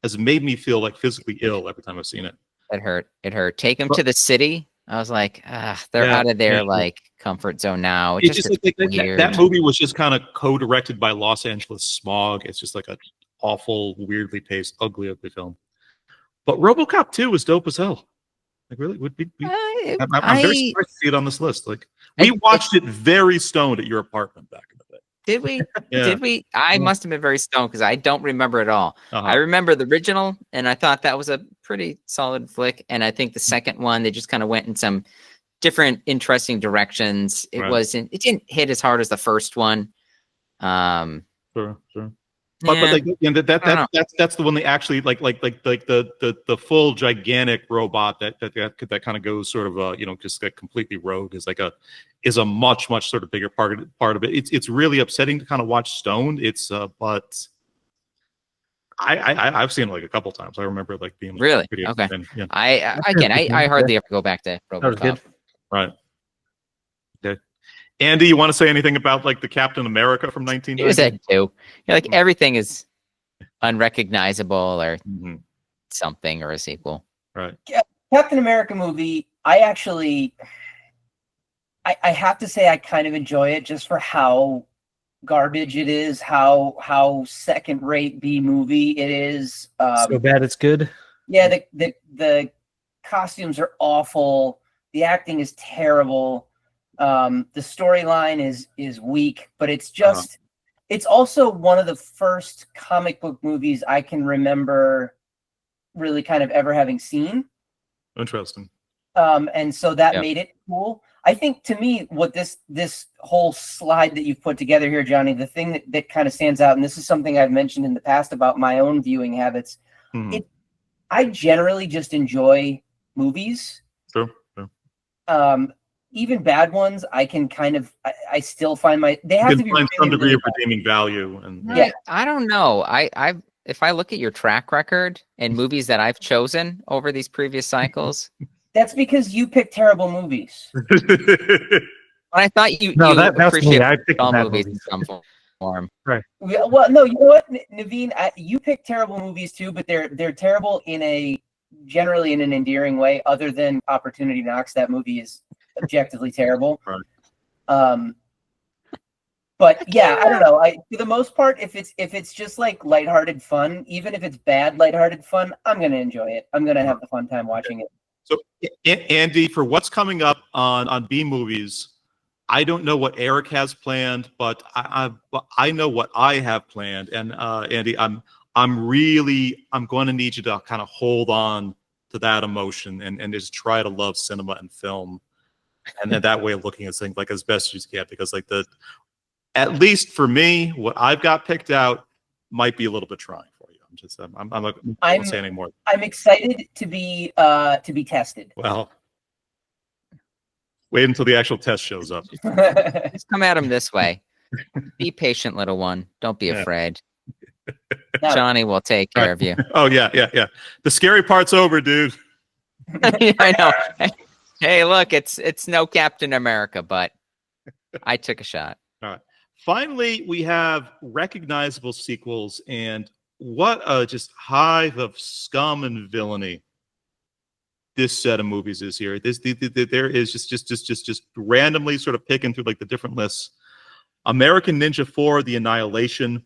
has made me feel like physically ill every time I've seen it. It hurt. Take him to the city. I was like, they're out of their like comfort zone now. It just like, weird. that movie was just kind of co-directed by Los Angeles Smog. It's just like an awful, weirdly paced, ugly film. But RoboCop 2 was dope as hell. Like, really, would be. I'm very surprised to see it on this list. Like, we watched it very stoned at your apartment back in the day. Did we? Did we? I must have been very stoned because I don't remember it all. I remember the original, and I thought that was a pretty solid flick. And I think the second one, they just kind of went in some different, interesting directions. It didn't hit as hard as the first one. Sure. But like, that's the one they actually like the full gigantic robot that kind of goes sort of just like completely rogue is a much sort of bigger part of it. It's really upsetting to kind of watch stoned. It's but I've seen it like a couple times. I remember like being like, really pretty okay. Yeah. I hardly ever go back to RoboCop. That was good. Right. Okay. Andy, you want to say anything about like the Captain America from 1990? You said too. Like everything is unrecognizable or something or a sequel. Right. Captain America movie, I have to say I kind of enjoy it just for how garbage it is, how second-rate B movie it is. So bad it's good. Yeah, the costumes are awful. The acting is terrible. The storyline is weak, but it's just it's also one of the first comic book movies I can remember really kind of ever having seen. Interesting. And so that made it cool. I think to me, what this whole slide that you've put together here, Johnny, the thing that kind of stands out, and this is something I've mentioned in the past about my own viewing habits. I generally just enjoy movies. Sure. Even bad ones, I can kind of, I still find they have to be find some degree of bad. redeeming value. And I don't know. If I look at your track record and movies that I've chosen over these previous cycles, that's because you pick terrible movies. I thought you that's appreciate me. I picked all bad movies in movies. some form. Right. Well, no, you know what, Naveen, you pick terrible movies too, but they're terrible generally in an endearing way. Other than Opportunity Knocks, that movie is objectively terrible. Right. But yeah, I don't know. For the most part, if it's just like lighthearted fun, even if it's bad lighthearted fun, I'm gonna enjoy it. I'm gonna have a fun time watching it. So, Andy, for what's coming up on B movies, I don't know what Eric has planned, but I know what I have planned. And Andy, I'm going to need you to kind of hold on to that emotion and just try to love cinema and film, and then that way of looking at things like as best as you can, because like at least for me, what I've got picked out might be a little bit trying for you. I'm not going to say any more. I'm excited to be tested. Well, wait until the actual test shows up. Just come at him this way. Be patient, little one. Don't be afraid. No. Johnny will take care of you. Oh yeah. The scary part's over, dude. I know. Hey, look, it's no Captain America, but I took a shot. All right. Finally, we have recognizable sequels, and what a just hive of scum and villainy this set of movies is here. There is just randomly sort of picking through like the different lists. American Ninja 4, The Annihilation,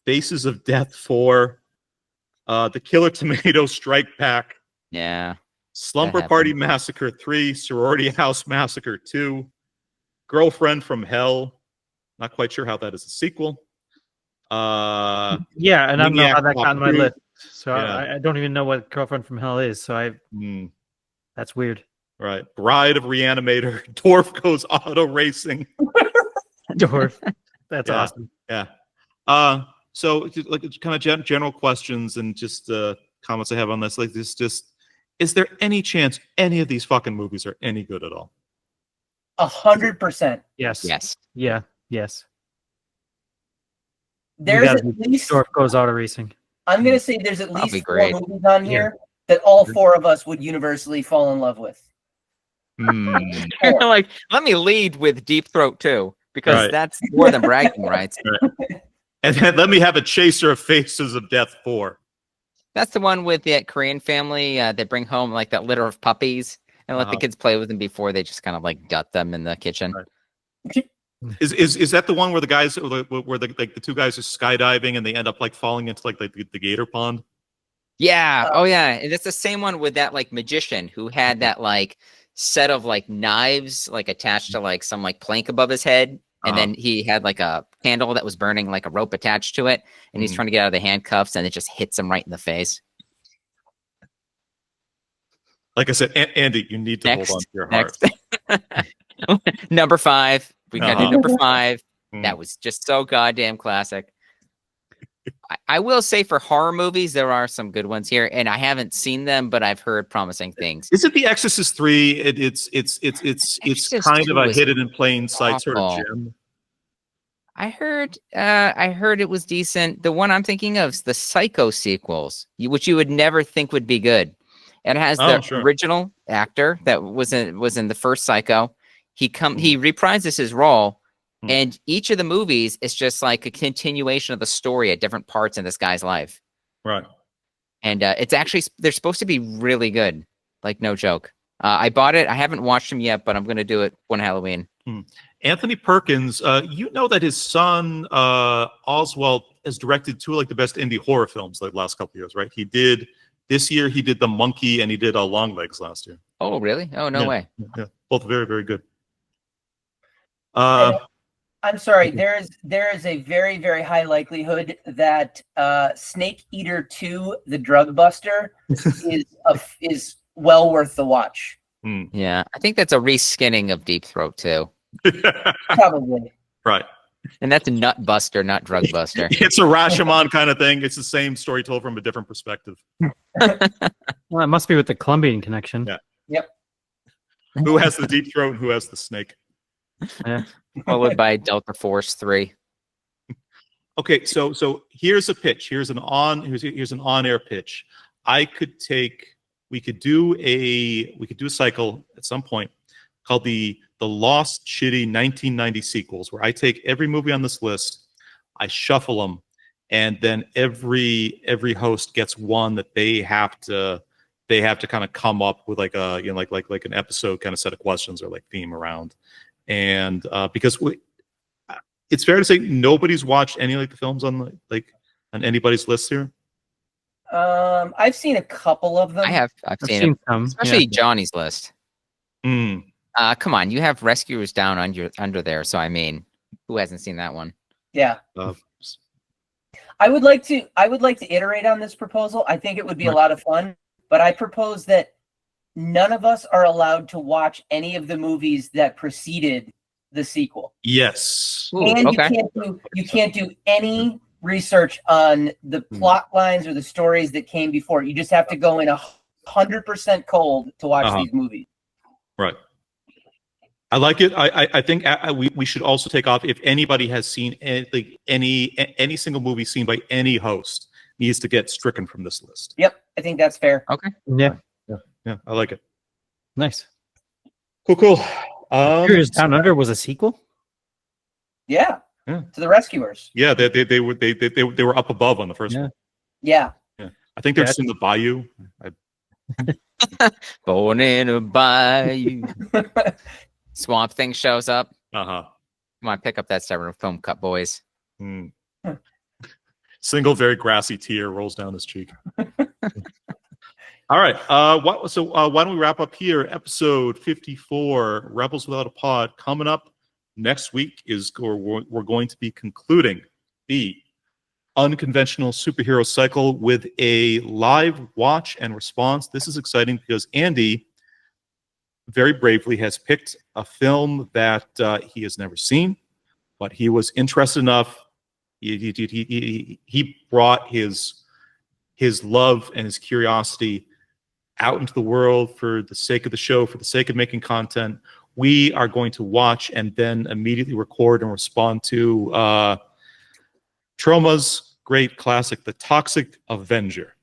Faces of Death 4, The Killer Tomato Strike Back, Slumber Party Massacre 3, Sorority House Massacre 2, Girlfriend from Hell. Not quite sure how that is a sequel. And I don't know how that got on my list. So I don't even know what Girlfriend from Hell is. So that's weird. Right. Bride of Reanimator. Dwarf Goes Auto Racing. Dwarf. That's awesome. Yeah. So like kind of general questions and just comments I have on this. Like this, just is there any chance any of these fucking movies are any good at all? 100%. Yes. Yeah. Yes. There's at least Dwarf Goes Auto Racing. I'm gonna say there's at least 4 movies on here that all 4 of us would universally fall in love with. Like, let me lead with Deep Throat 2, because that's more than bragging rights. Right. And then let me have a Chaser of Faces of Death 4. That's the one with that Korean family that bring home like that litter of puppies, and let the kids play with them before they just kind of like gut them in the kitchen. Right. Is that the one where the guys, where the two guys are skydiving and they end up like falling into like the gator pond? Yeah. Oh yeah. And it's the same one with that like magician who had that like set of like knives like attached to like some like plank above his head. And then he had like a candle that was burning, like a rope attached to it. And he's trying to get out of the handcuffs and it just hits him right in the face. Like I said, Andy, you need to hold on to your heart. Number 5. We got to do number 5. That was just so goddamn classic. I will say for horror movies, there are some good ones here, and I haven't seen them, but I've heard promising things. Is it The Exorcist 3? It's kind of a hidden in plain sight sort of gem. I heard it was decent. The one I'm thinking of is the Psycho sequels, which you would never think would be good. It has the original actor that was in the first Psycho. He reprises his role. And each of the movies is just like a continuation of the story at different parts in this guy's life. Right. And it's actually, they're supposed to be really good. Like, no joke. I bought it. I haven't watched them yet, but I'm going to do it one Halloween. Anthony Perkins, you know that his son, Oswald, has directed 2 like the best indie horror films like the last couple of years, right? This year he did The Monkey and he did Long Legs last year. Oh, really? Oh, no way. Yeah. Both very, very good. I'm sorry. There is a very, very high likelihood that Snake Eater 2, The Drug Buster, is well worth the watch. Yeah, I think that's a reskinning of Deep Throat too. Probably. Right. And that's a Nut Buster, not Drug Buster. It's a Rashomon kind of thing. It's the same story told from a different perspective. Well, it must be with the Colombian connection. Yeah. Yep. Who has the deep throat and who has the snake? Yeah. Followed by Delta Force 3. Okay, so here's a pitch. Here's an on-air pitch. We could do a cycle at some point called the Lost Shitty 1990 sequels, where I take every movie on this list, I shuffle them, and then every host gets one that they have to kind of come up with like a like an episode kind of set of questions or like theme around. And because it's fair to say nobody's watched any like the films on anybody's list here. I've seen a couple of them. I've seen them, especially Johnny's list. Come on, you have Rescuers Down under there, so I mean, who hasn't seen that one? Yeah. I would like to iterate on this proposal. I think it would be a lot of fun, but I propose that none of us are allowed to watch any of the movies that preceded the sequel. Yes. Ooh, and okay. you can't do any research on the plot lines or the stories that came before. You just have to go in 100% cold to watch these movies. Right. I like it. I think we should also take off if anybody has seen any single movie seen by any host needs to get stricken from this list. Yep, I think that's fair. Okay. Yeah, I like it. Nice. Cool. Rescuers Down Under was a sequel. Yeah. To the Rescuers. Yeah, they were up above on the first one. Yeah. I think they're just in the bayou. Born in a bayou. Swamp Thing shows up. Come on, pick up that styrofoam cup, boys. Single very grassy tear rolls down his cheek. All right. Why don't we wrap up here? Episode 54, Rebels Without a Pod. Coming up next week we're going to be concluding the Unconventional Superhero cycle with a live watch and response. This is exciting because Andy very bravely has picked a film that he has never seen, but he was interested enough. He brought his love and his curiosity out into the world for the sake of the show, for the sake of making content. We are going to watch and then immediately record and respond to Troma's great classic, The Toxic Avenger.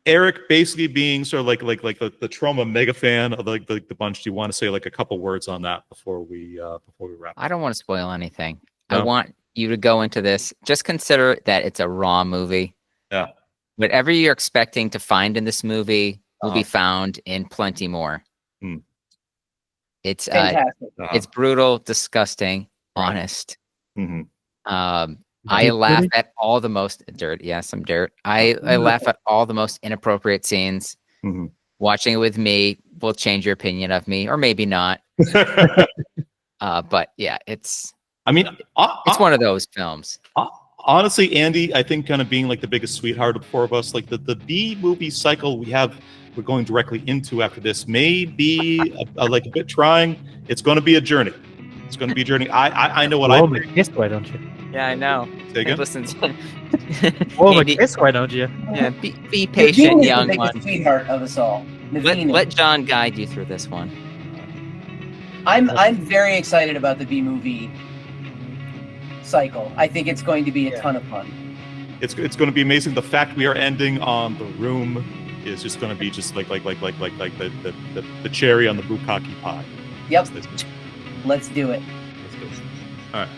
Eric basically being sort of like the Troma mega fan of the bunch. Do you want to say like a couple words on that before we wrap up? I don't want to spoil anything. No? I want you to go into this. Just consider that it's a raw movie. Yeah. Whatever you're expecting to find in this movie, will be found in plenty more. Hmm. It's Fantastic. it's brutal, disgusting, Right. honest. Mhm. I Deep laugh dirty? at all the most dirt. Yeah, some dirt. I laugh at all the most inappropriate scenes. Mhm. Watching it with me will change your opinion of me, or maybe not. But yeah, it's I mean, one of those films. honestly, Andy, I think kind of being like the biggest sweetheart of the four of us, like the B movie cycle we're going directly into after this may be like a bit trying. It's going to be a journey. It's going to be a journey. I know what Blow I him a kiss, why don't you? Yeah, I know. say again. Listen, Blow him a Andy, kiss, why don't you? yeah, be patient, Naveen is young the biggest one. sweetheart of us all. Naveen. Let John guide you through this one. I'm very excited about the B movie cycle. I think it's going to be a ton of fun. It's going to be amazing. The fact we are ending on The Room is just going to be just like the cherry on the bukkake pie. Yep. Let's do it. All right.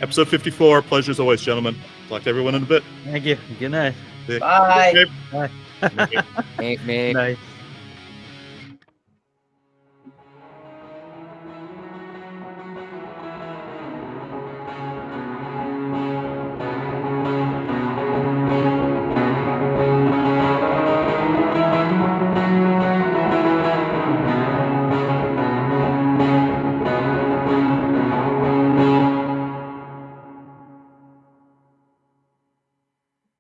Episode 54. Pleasure as always, gentlemen. Talk to everyone in a bit. Thank you. Good night. Bye. Okay. Maybe. Night.